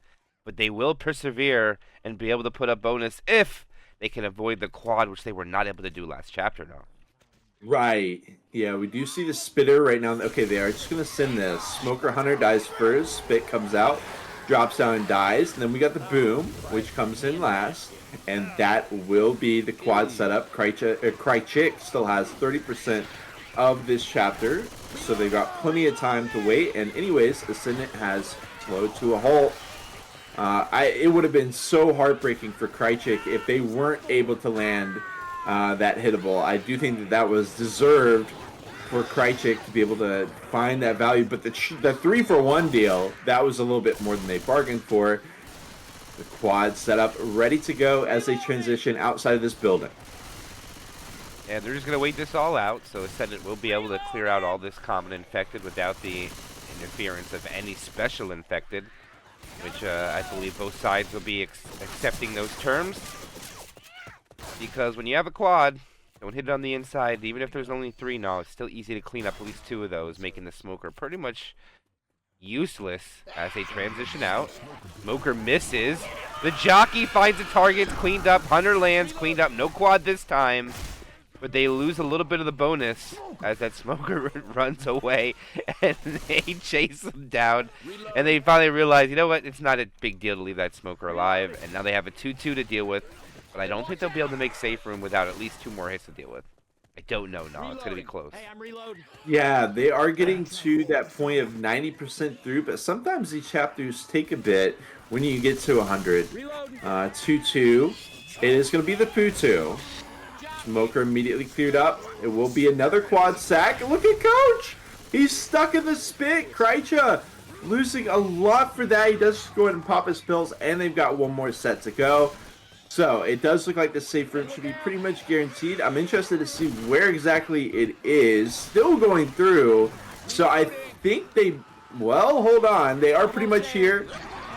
But they will persevere and be able to put up bonus if they can avoid the quad, which they were not able to do last chapter now. Right. Yeah, we do see the spitter right now. Okay, they are just going to send this. Smoker Hunter dies first. Spit comes out, drops down and dies. And then we got the boom, which comes in last. And that will be the quad setup. Crychic still has 30% of this chapter. So they've got plenty of time to wait. And anyways, Ascendant has slowed to a halt. It would have been so heartbreaking for Crychic if they weren't able to land that hittable. I do think that was deserved for Crychic to be able to find that value, but the 3-for-1 deal, that was a little bit more than they bargained for. The quad set up, ready to go as they transition outside of this building. And they're just going to wait this all out, so Ascendant will be able to clear out all this common infected without the interference of any special infected. Which I believe both sides will be accepting those terms. Because when you have a quad, don't hit it on the inside. Even if there's only 3 now, it's still easy to clean up at least 2 of those, making the Smoker pretty much useless as they transition out. Smoker misses. The Jockey finds the target, cleaned up. Hunter lands, cleaned up. No quad this time. But they lose a little bit of the bonus as that Smoker runs away and they chase him down. And they finally realize, you know what, it's not a big deal to leave that Smoker alive. And now they have a 2-2 to deal with. But I don't think they'll be able to make safe room without at least 2 more hits to deal with. I don't know, no, it's going to be close. Hey, I'm reloading. Yeah, they are getting to that point of 90% through, but sometimes these chapters take a bit when you get to 100. 2-2. It is going to be the Poo-2. Smoker immediately cleared up. It will be another quad sack. Look at Coach! He's stuck in the spit. Crychic losing a lot for that. He does go ahead and pop his pills, and they've got 1 more set to go. So it does look like the safe room should be pretty much guaranteed. I'm interested to see where exactly it is. Still going through. So I think they... Well, hold on. They are pretty much here.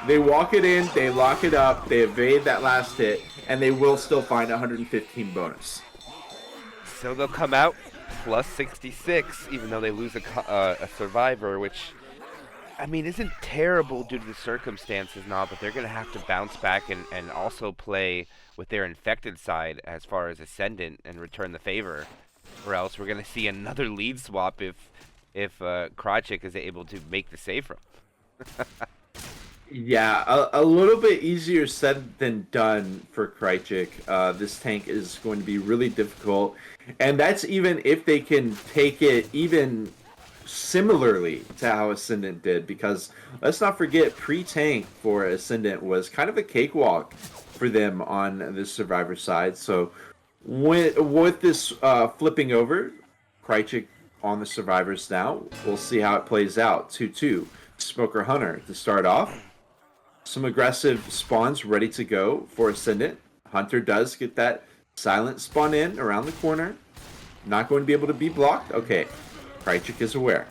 They walk it in. They lock it up. They evade that last hit. And they will still find 115 bonus. So they'll come out plus 66, even though they lose a survivor, which, I mean, isn't terrible due to the circumstances now, but they're going to have to bounce back and also play with their infected side as far as Ascendant and return the favor, or else we're going to see another lead swap if Crychic is able to make the save from. Yeah, a little bit easier said than done for Crychic. This tank is going to be really difficult. And that's even if they can take it even similarly to how Ascendant did. Because let's not forget, pre-tank for Ascendant was kind of a cakewalk for them on the Survivor side. So with this flipping over, Crychic on the Survivors now, we'll see how it plays out. 2-2. Smoker Hunter to start off. Some aggressive spawns ready to go for Ascendant. Hunter does get that silent spawn in around the corner. Not going to be able to be blocked. Okay. Crychic is aware.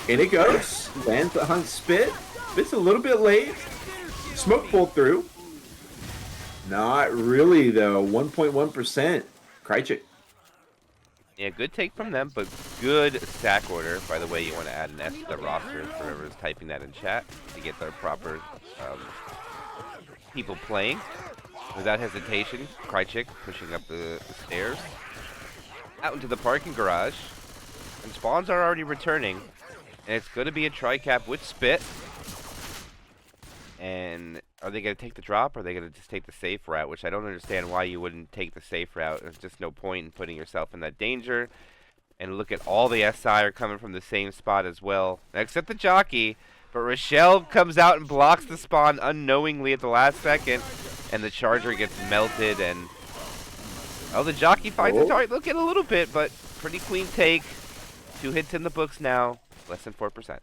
In it goes. Lands the hunt spit. Spit's a little bit late. Smoke pulled through. Not really, though. 1.1%. Crychic. Yeah, good take from them, but good stack order. By the way, you want to add an S to the roster for whoever's typing that in chat to get their proper people playing. Without hesitation, Crychic pushing up the stairs. Out into the parking garage. And spawns are already returning. And it's going to be a tri-cap with Spit. And are they going to take the drop, or are they going to just take the safe route? Which I don't understand why you wouldn't take the safe route. There's just no point in putting yourself in that danger. And look at all the SI are coming from the same spot as well. Except the jockey. But Rochelle comes out and blocks the spawn unknowingly at the last second. And the charger gets melted. And oh, the jockey finds the target. Look at a little bit, but pretty clean take. 2 hits in the books now. Less than 4%.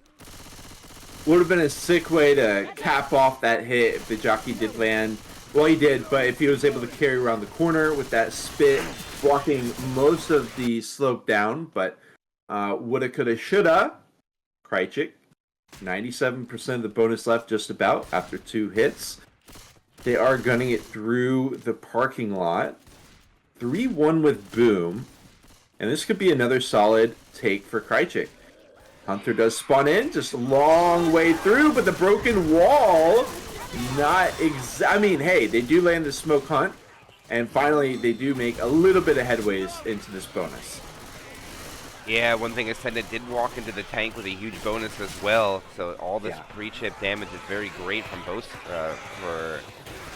Would have been a sick way to cap off that hit if the jockey did land. Well, he did, but if he was able to carry around the corner with that spit, blocking most of the slope down, but woulda, coulda, shoulda. Crychic, 97% of the bonus left just about after 2 hits. They are gunning it through the parking lot. 3-1 with Boom. And this could be another solid take for Crychic. Hunter does spawn in, just a long way through, but the broken wall, not I mean, hey, they do land the smoke hunt, and finally they do make a little bit of headways into this bonus. Yeah, one thing Ascendant did walk into the tank with a huge bonus as well, so all this pre-chip damage is very great from both for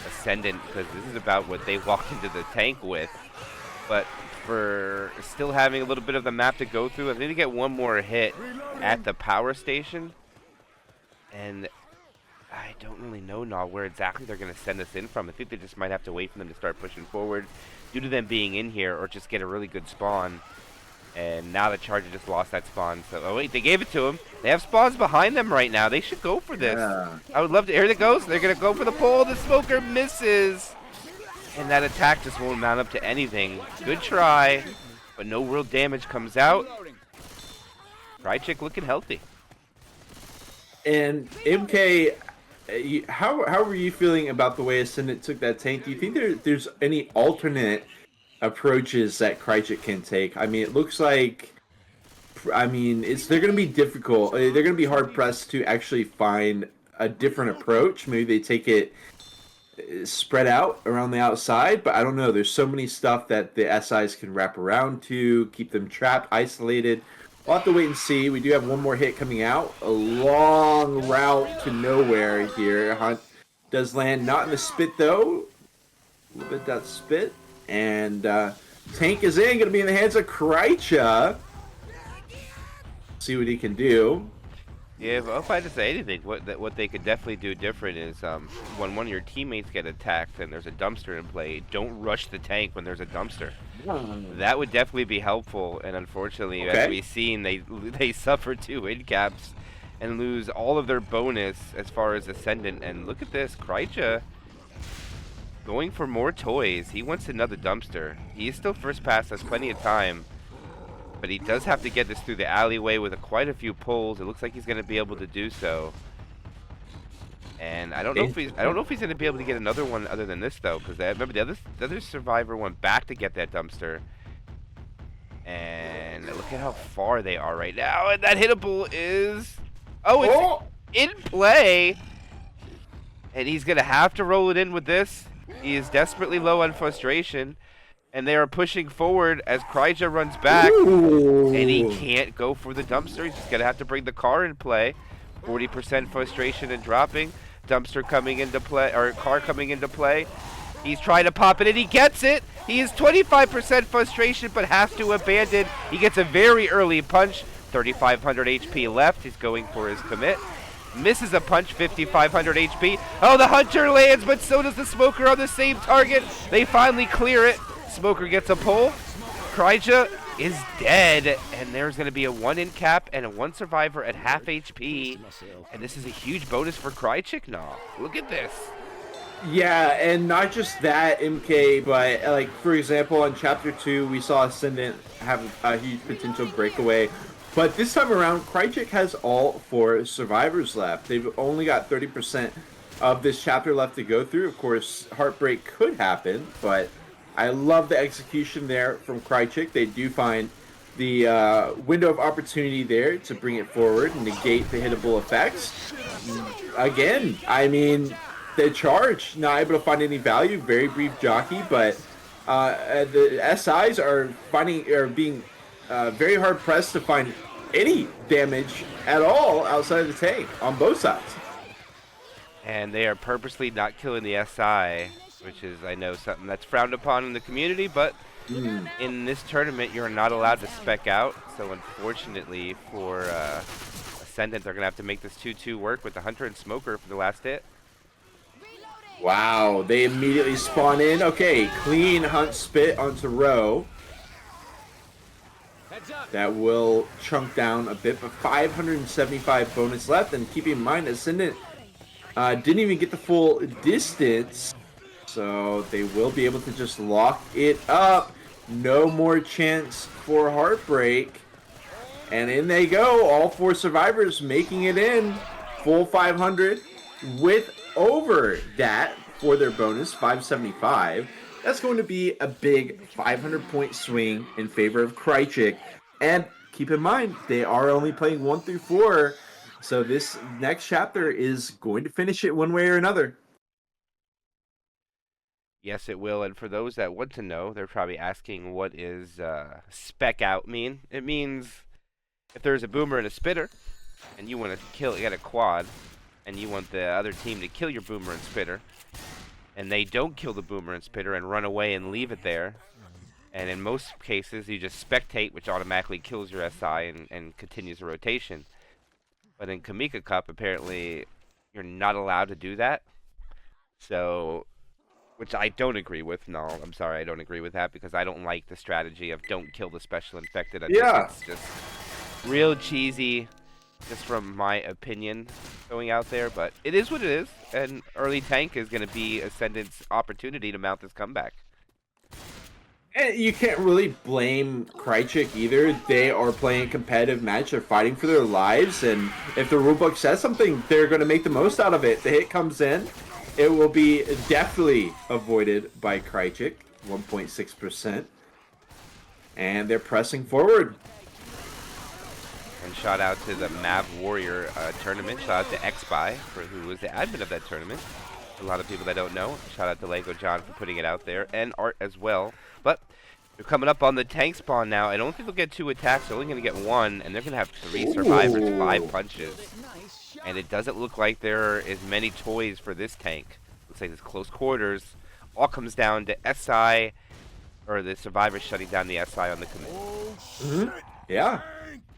Ascendant, because this is about what they walked into the tank with. But for still having a little bit of the map to go through, I need to get one more hit at the power station. And I don't really know now where exactly they're going to send us in from. I think they just might have to wait for them to start pushing forward due to them being in here, or just get a really good spawn. And now the Charger just lost that spawn. So, oh wait, they gave it to him. They have spawns behind them right now. They should go for this. Yeah. I would love to. Here it goes. They're going to go for the pull. The Smoker misses. And that attack just won't mount up to anything. Good try, but no real damage comes out. Crychic looking healthy. And MK, how were you feeling about the way Ascendant took that tank? Do you think there's any alternate approaches that Crychic can take? I mean, it looks like, they're going to be difficult. They're going to be hard pressed to actually find a different approach. Maybe they take it spread out around the outside, but I don't know. There's so many stuff that the SIs can wrap around to keep them trapped, isolated. We'll have to wait and see. We do have one more hit coming out. A long route to nowhere here. Hunt does land not in the spit though. A little bit that spit. And tank is in. Going to be in the hands of Crycha. See what he can do. Yeah, well, if I had to say anything, what they could definitely do different is when one of your teammates get attacked and there's a dumpster in play, don't rush the tank when there's a dumpster. That would definitely be helpful, and unfortunately, as we've seen, they suffer 2 in caps and lose all of their bonus as far as Ascendant. And look at this, Crycha going for more toys. He wants another dumpster. He is still first pass, has plenty of time. But he does have to get this through the alleyway with quite a few pulls. It looks like he's going to be able to do so. And I don't know if he's going to be able to get another one other than this though, because I remember the other survivor went back to get that dumpster. And look at how far they are right now. And that hittable is it's in play. And he's going to have to roll it in with this. He is desperately low on frustration. And they are pushing forward as Crycha runs back. Ooh. And he can't go for the dumpster. He's just going to have to bring the car in play. 40% frustration and dropping. Dumpster coming into play, or car coming into play. He's trying to pop it and he gets it. He is 25% frustration but has to abandon. He gets a very early punch. 3,500 HP left. He's going for his commit. Misses a punch, 5,500 HP. Oh, the Hunter lands, but so does the Smoker on the same target. They finally clear it. Smoker gets a pull. Crycha is dead, and there's going to be a 1 in cap and a 1 survivor at half HP. And this is a huge bonus for Crychic now. Look at this. Yeah, and not just that, MK, but like for example, on Chapter 2, we saw Ascendant have a huge potential breakaway But this time around, Crychic has all 4 survivors left. They've only got 30% of this chapter left to go through. Of course, Heartbreak could happen, but I love the execution there from Crychic. They do find the window of opportunity there to bring it forward and negate the hittable effects. Again, I mean, the charge, not able to find any value. Very brief jockey, but the SIs are being very hard pressed to find any damage at all outside of the tank on both sides. And they are purposely not killing the SI, which is, I know, something that's frowned upon in the community, but in this tournament, you're not allowed to spec out. So unfortunately for Ascendant, they're going to have to make this 2-2 work with the Hunter and Smoker for the last hit. Wow, they immediately spawn in. Okay, clean Hunt Spit onto Row. That will chunk down a bit, but 575 bonus left. And keep in mind, Ascendant didn't even get the full distance, so they will be able to just lock it up. No more chance for Heartbreak. And in they go, all 4 survivors making it in. Full 500 with over that for their bonus, 575. That's going to be a big 500-point swing in favor of Crychic. And keep in mind, they are only playing 1 through 4. So this next chapter is going to finish it one way or another. Yes, it will. And for those that want to know, they're probably asking, what is spec out mean? It means if there's a boomer and a spitter, and you want to get a quad, and you want the other team to kill your boomer and spitter, and they don't kill the boomer and spitter and run away and leave it there, and in most cases you just spectate, which automatically kills your SI and continues the rotation. But in Kimika Cup, apparently you're not allowed to do that. So, which I don't agree with. No, I'm sorry, I don't agree with that, because I don't like the strategy of don't kill the special infected. I think it's just real cheesy, just from my opinion, going out there. But it is what it is, and early tank is going to be Ascendant's opportunity to mount this comeback. And you can't really blame Crychic either. They are playing a competitive match. They're fighting for their lives, and if the rulebook says something, they're going to make the most out of it. The hit comes in. It will be definitely avoided by Crychic, 1.6%. And they're pressing forward. And shout out to the Mav Warrior tournament. Shout out to XBuy, who was the admin of that tournament. A lot of people that don't know. Shout out to Lego John for putting it out there, and Art as well. But they're coming up on the tank spawn now. I don't think they'll get 2 attacks. They're only going to get 1, and they're going to have 3 survivors, 5 punches. And it doesn't look like there is many toys for this tank. Looks like it's close quarters. All comes down to SI, or the survivors shutting down the SI on the commit. Yeah,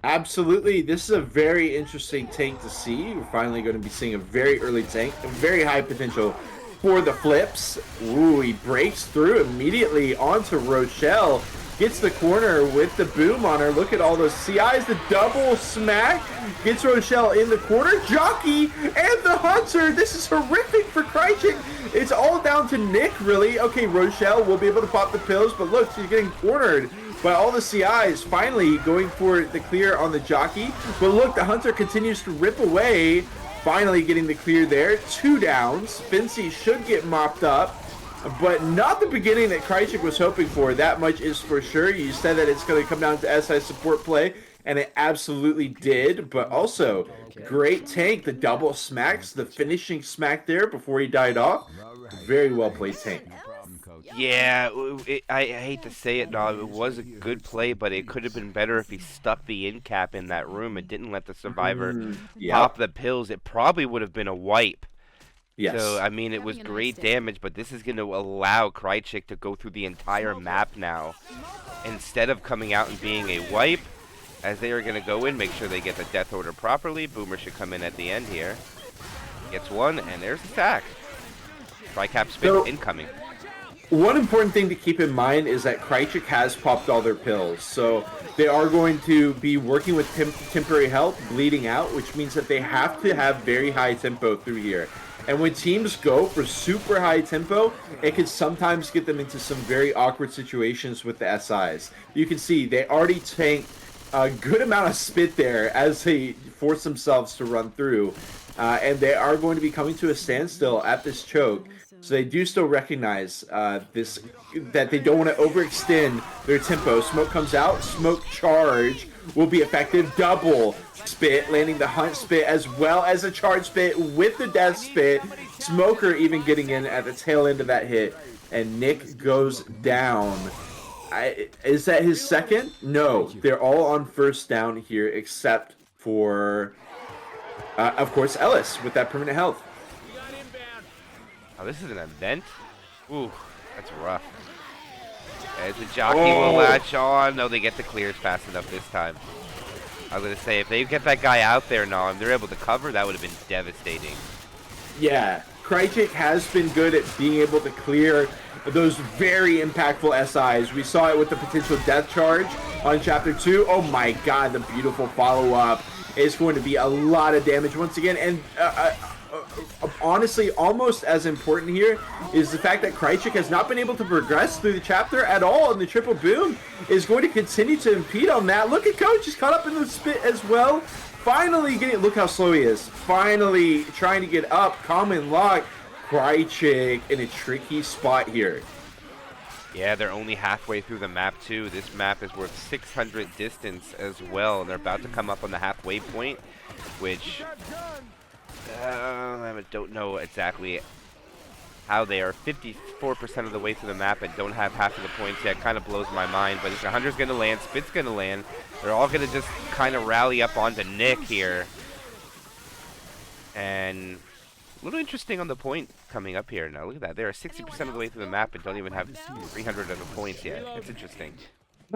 absolutely. This is a very interesting tank to see. We're finally going to be seeing a very early tank, a very high potential for the flips. Ooh, he breaks through immediately onto Rochelle. Gets the corner with the boom on her. Look at all those CIs. The double smack gets Rochelle in the corner. Jockey and the Hunter. This is horrific for Crychic. It's all down to Nick, really. Okay, Rochelle will be able to pop the pills, but look, she's getting cornered by all the CIs. Finally going for the clear on the Jockey. But look, the Hunter continues to rip away. Finally getting the clear there. 2 downs. Fincy should get mopped up, but not the beginning that Crychic was hoping for. That much is for sure. You said that it's going to come down to SI support play, and it absolutely did. But also, great tank. The double smacks, the finishing smack there before he died off. Very well played tank. Yeah, I hate to say it, no, it was a good play, but it could have been better if he stuck the in cap in that room and didn't let the survivor pop the pills. It probably would have been a wipe. Yes. So, I mean, it was great damage, but this is going to allow Crychic to go through the entire map now. Instead of coming out and being a wipe, as they are going to go in, make sure they get the death order properly. Boomer should come in at the end here. Gets 1, and there's the attack. Tricap spin incoming. One important thing to keep in mind is that Crychic has popped all their pills, so they are going to be working with temporary health, bleeding out, which means that they have to have very high tempo through here. And when teams go for super high tempo, it can sometimes get them into some very awkward situations with the SIs. You can see they already tanked a good amount of spit there as they force themselves to run through. And they are going to be coming to a standstill at this choke. So they do still recognize this, that they don't want to overextend their tempo. Smoke comes out. Smoke charge will be effective. Double spit, landing the hunt spit as well as a charge spit with the death spit. Smoker even getting in at the tail end of that hit. And Nick goes down. Is that his second? No, they're all on first down here except for, of course, Ellis with that permanent health. Oh, this is an event? Ooh, that's rough. As the jockey will latch on. No, they get the clears fast enough this time. I was going to say, if they get that guy out there now and they're able to cover, that would have been devastating. Yeah, Crychic has been good at being able to clear those very impactful SIs. We saw it with the potential death charge on Chapter 2. Oh my god, the beautiful follow-up. It's going to be a lot of damage once again. And honestly, almost as important here is the fact that Crychic has not been able to progress through the chapter at all, and the triple boom is going to continue to impede on that. Look at Coach, he's caught up in the spit as well. Finally getting, look how slow he is. Finally trying to get up, common lock. Crychic in a tricky spot here. Yeah, they're only halfway through the map too. This map is worth 600 distance as well, and they're about to come up on the halfway point, which I don't know exactly how they are. 54% of the way through the map and don't have half of the points yet. Kind of blows my mind, but the Hunter's going to land, Spit's going to land. They're all going to just kind of rally up onto Nick here. And a little interesting on the point coming up here. Now, look at that. They are 60% of the way through the map and don't even have 300 of the points yet. It's interesting.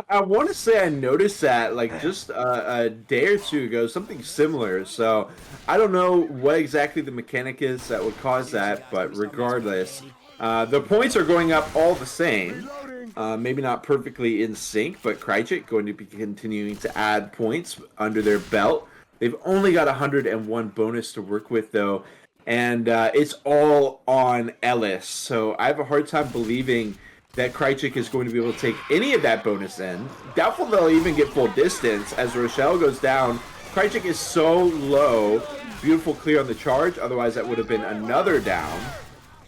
I want to say I noticed that like just a day or two ago, something similar. So I don't know what exactly the mechanic is that would cause that, but regardless, the points are going up all the same. Maybe not perfectly in sync, but Crychic going to be continuing to add points under their belt. They've only got 101 bonus to work with though, and it's all on Ellis. So I have a hard time believing that Crychic is going to be able to take any of that bonus in. Doubtful they'll even get full distance as Rochelle goes down. Crychic is so low. Beautiful clear on the charge, otherwise that would have been another down.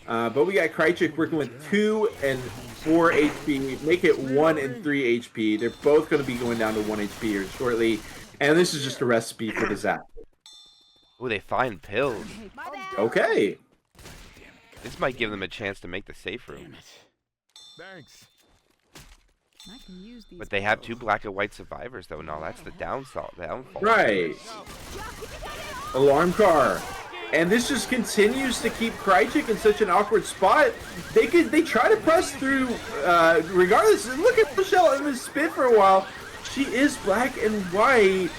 But we got Crychic working with 2 and 4 HP, make it 1 and 3 HP. They're both going to be going down to 1 HP here shortly, and this is just a recipe for disaster. Ooh, they find pills. Okay. This might give them a chance to make the safe room. Thanks. But they have 2 black and white survivors, though. No, that's the downfall. Right. Alarm car. And this just continues to keep Crychic in such an awkward spot. They try to press through regardless. Look at Michelle in the spit for a while. She is black and white.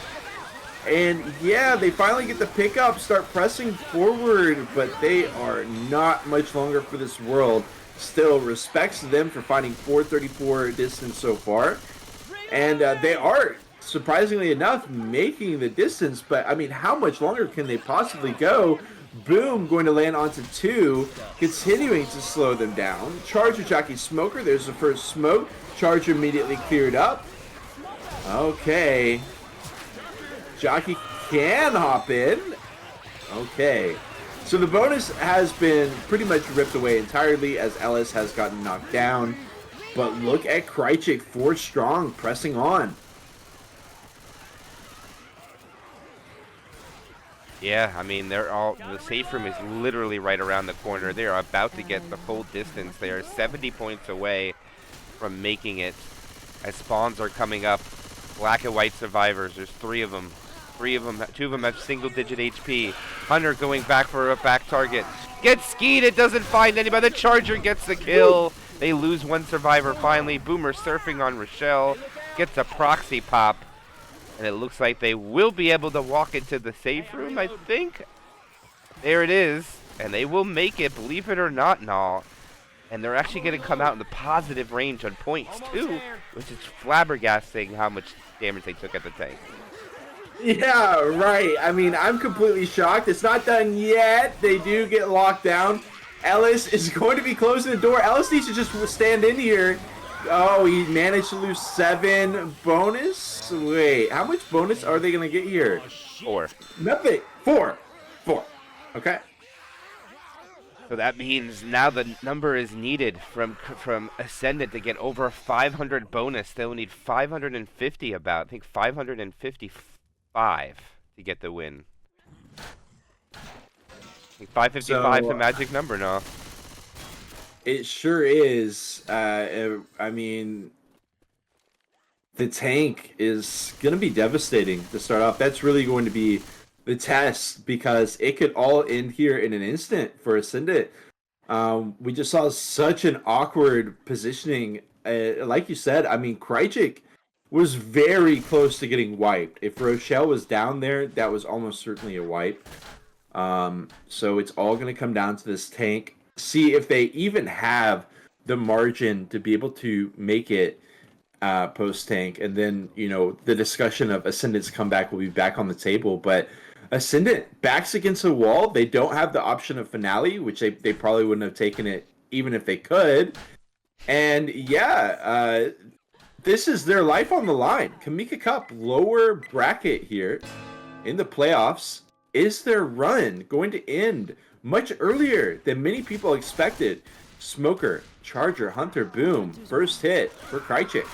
And yeah, they finally get the pickup, start pressing forward, but they are not much longer for this world. Still, respects to them for finding 434 distance so far. And they are, surprisingly enough, making the distance. But, I mean, how much longer can they possibly go? Boom, going to land onto 2, continuing to slow them down. Charger Jockey Smoker, there's the first smoke. Charger immediately cleared up. Okay. Jockey can hop in. Okay. So the bonus has been pretty much ripped away entirely as Ellis has gotten knocked down. But look at Crychic, 4 strong, pressing on. Yeah, I mean, the safe room is literally right around the corner. They are about to get the full distance. They are 70 points away from making it as spawns are coming up. Black and white survivors, there's 3 of them. 2 of them have single-digit HP. Hunter going back for a back target. Gets skied, it doesn't find anybody. The Charger gets the kill. They lose 1 survivor finally. Boomer surfing on Rochelle. Gets a proxy pop. And it looks like they will be able to walk into the safe room, I think. There it is. And they will make it, believe it or not, Nall. And they're actually going to come out in the positive range on points, too. Which is flabbergasting how much damage they took at the tank. Yeah, right. I mean, I'm completely shocked. It's not done yet. They do get locked down. Ellis is going to be closing the door. Ellis needs to just stand in here Oh, he managed to lose 7 bonus. Wait, how much bonus are they gonna get here? 4. Nothing. 4. 4. Okay. So that means now the number is needed from Ascendant to get over 500 bonus. They'll need 550 about. I think 555 to get the win. I think 555 is the magic number now. It sure is. I mean, the tank is going to be devastating to start off. That's really going to be the test because it could all end here in an instant for Ascendant. We just saw such an awkward positioning. Like you said, I mean, Crychic was very close to getting wiped. If Rochelle was down there, that was almost certainly a wipe. So it's all going to come down to this tank. See if they even have the margin to be able to make it post tank, and then the discussion of Ascendant's comeback will be back on the table. But Ascendant backs against a wall. They don't have the option of finale, which they probably wouldn't have taken it even if they could. And yeah, this is their life on the line. Kimika Cup lower bracket here in the playoffs. Is their run going to end much earlier than many people expected? Smoker, Charger, Hunter, boom. First hit for Crychic.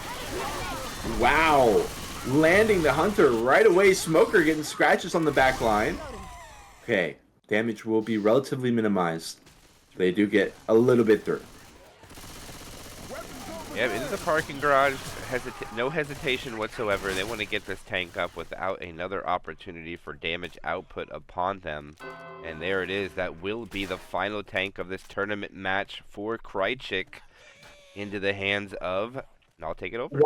Wow. Landing the Hunter right away. Smoker getting scratches on the back line. Okay. Damage will be relatively minimized. They do get a little bit through. Yeah, into the parking garage. No hesitation whatsoever. They want to get this tank up without another opportunity for damage output upon them. And there it is. That will be the final tank of this tournament match for Crychic into the hands of... And I'll take it over.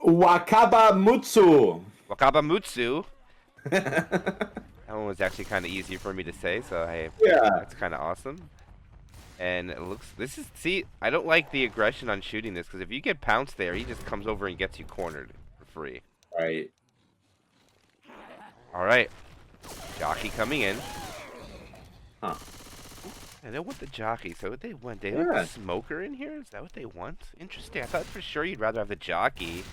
Wakabamutsu. Wakabamutsu. That one was actually kind of easy for me to say, so hey, yeah, that's kind of awesome. And it looks, see, I don't like the aggression on shooting this, because if you get pounced there, he just comes over and gets you cornered for free. Right. Alright. Jockey coming in. Huh. I know what the jockey, so what they want, they want the smoker in here? Is that what they want? Interesting. I thought for sure you'd rather have the jockey.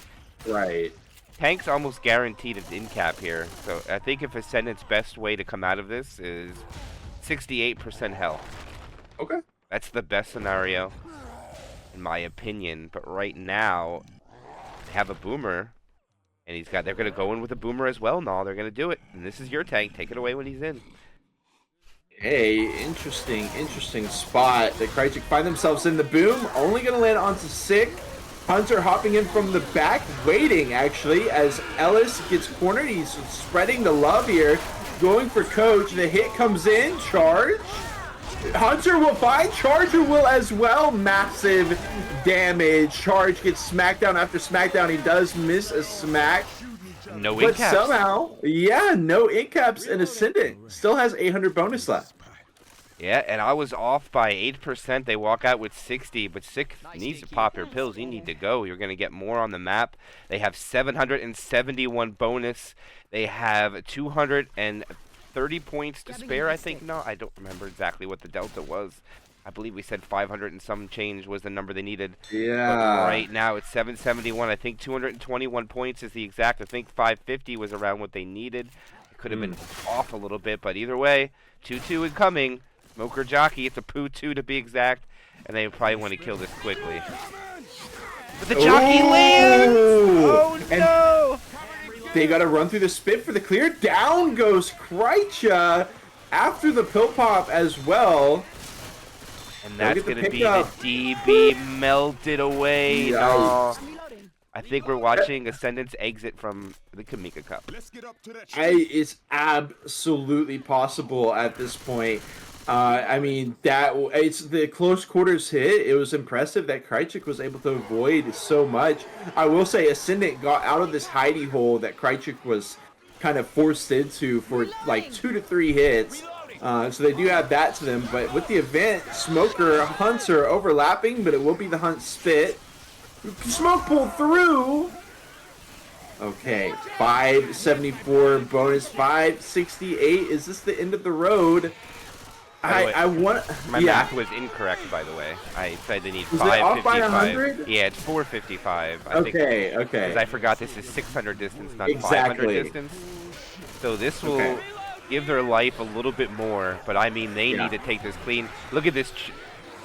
Right. Tank's almost guaranteed an in cap here, so I think if Ascendant's best way to come out of this is 68% health. Okay. That's the best scenario, in my opinion. But right now, they have a boomer, and they're gonna go in with a boomer as well. No, they're gonna do it. And this is your tank. Take it away when he's in. Hey, interesting spot. The Crychic find themselves in the boom. Only gonna land onto Sick. Hunter hopping in from the back, waiting actually as Ellis gets cornered. He's spreading the love here, going for Coach. The hit comes in. Charge. Hunter will find, Charger will as well. Massive damage. Charge gets smackdown after smackdown. He does miss a smack. No but incaps. Somehow, yeah, no incaps, and Ascendant still has 800 bonus left. Yeah, and I was off by 8%. They walk out with 60, but Sick needs to pop your pills. You need to go. You're going to get more on the map. They have 771 bonus. They have 230 points to spare, I think. No, I don't remember exactly what the delta was. I believe we said 500 and some change was the number they needed. Yeah. But right now it's 771. I think 221 points is the exact. I think 550 was around what they needed. It could have been off a little bit, but either way, 2-2 incoming. Smoker Jockey, it's a poo 2 to be exact, and they probably want to kill this quickly. But the Jockey lands! Oh no! They got to run through the spit for the clear. Down goes Crycha after the pill pop as well. And that's going to be the DB melted away. No. I think we're watching Ascendant's exit from the Kimika Cup. It's absolutely possible at this point. I mean, it's the close quarters hit. It was impressive that Crychic was able to avoid so much. I will say Ascendant got out of this hidey hole that Crychic was kind of forced into for like 2 to 3 hits. So they do have that to them. But with the event, Smoker, Hunter overlapping, but it will be the Hunt spit. Smoke pulled through. Okay, 574 bonus, 568. Is this the end of the road? I want. My math was incorrect, by the way. I said they need Was it off by 555. 100? Yeah, it's 455. Okay. Because I forgot this is 600 distance, not Exactly. 500 distance. So this will give their life a little bit more, but I mean they need to take this clean. Look at this.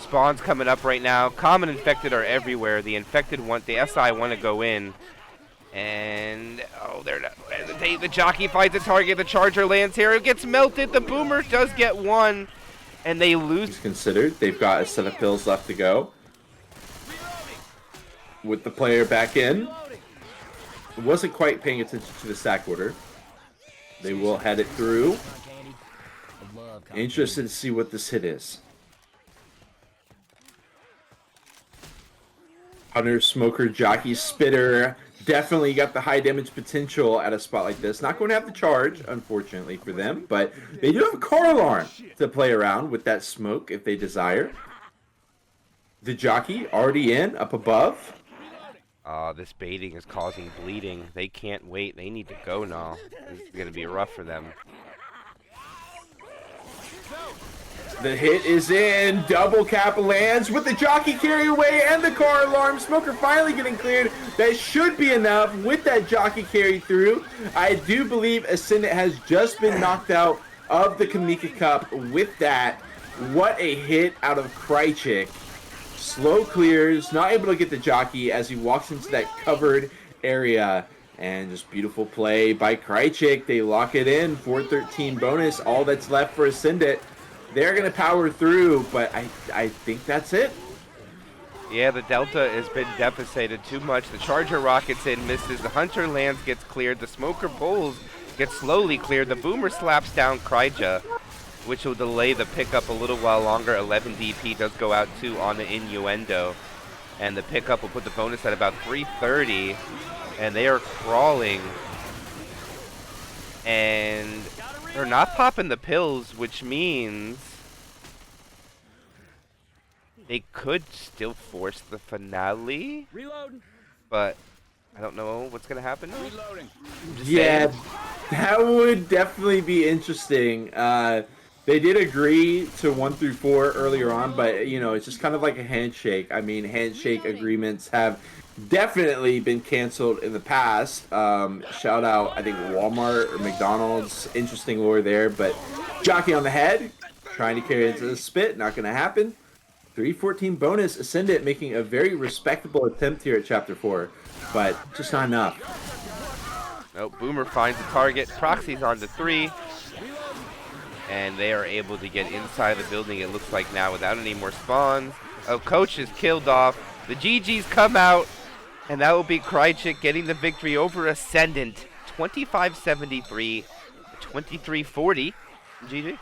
Spawns coming up right now. Common infected are everywhere. The infected the SI want to go in. And, oh, they're not. The jockey finds a target. The charger lands here. It gets melted. The boomer does get one. And they lose. He's considered. They've got a set of pills left to go. With the player back in. Wasn't quite paying attention to the stack order. They will head it through. Interested to see what this hit is. Hunter, Smoker, Jockey, Spitter. Definitely got the high damage potential at a spot like this. Not going to have the charge, unfortunately for them, but they do have a car alarm to play around with that smoke if they desire. The Jockey already in, up above. This baiting is causing bleeding. They can't wait. They need to go now. This is going to be rough for them. The hit is in. Double cap lands with the Jockey carry away and the car alarm. Smoker finally getting cleared. That should be enough with that Jockey carry through. I do believe Ascendant has just been knocked out of the Kimika Cup with that. What a hit out of Crychic. Slow clears, not able to get the Jockey as he walks into that covered area. And just beautiful play by Crychic. They lock it in. 413 bonus. All that's left for Ascendant. They're going to power through, but I think that's it. Yeah, the Delta has been devastated too much. The Charger rockets in, misses. The Hunter lands, gets cleared. The Smoker pulls, gets slowly cleared. The Boomer slaps down Cryja, which will delay the pickup a little while longer. 11 DP does go out too on the Innuendo. And the pickup will put the bonus at about 330. And they are crawling. And they're not popping the pills, which means they could still force the finale. Reloading. But I don't know what's going to happen. Reloading. Yeah, that would definitely be interesting. They did agree to 1 through 4 earlier on, but, you know, it's just kind of like a handshake. I mean, handshake agreements have definitely been canceled in the past. Shout out, I think, Walmart or McDonald's. Interesting lore there, but Jockey on the head, trying to carry into the spit, not going to happen. 314 bonus. Ascendant making a very respectable attempt here at Chapter 4, but just not enough. Nope, Boomer finds the target. Proxy's on to 3. And they are able to get inside the building, it looks like now, without any more spawns. Oh, Coach is killed off. The GGs come out. And that will be Crychic getting the victory over Ascendant. 25-73, 23-40. GG.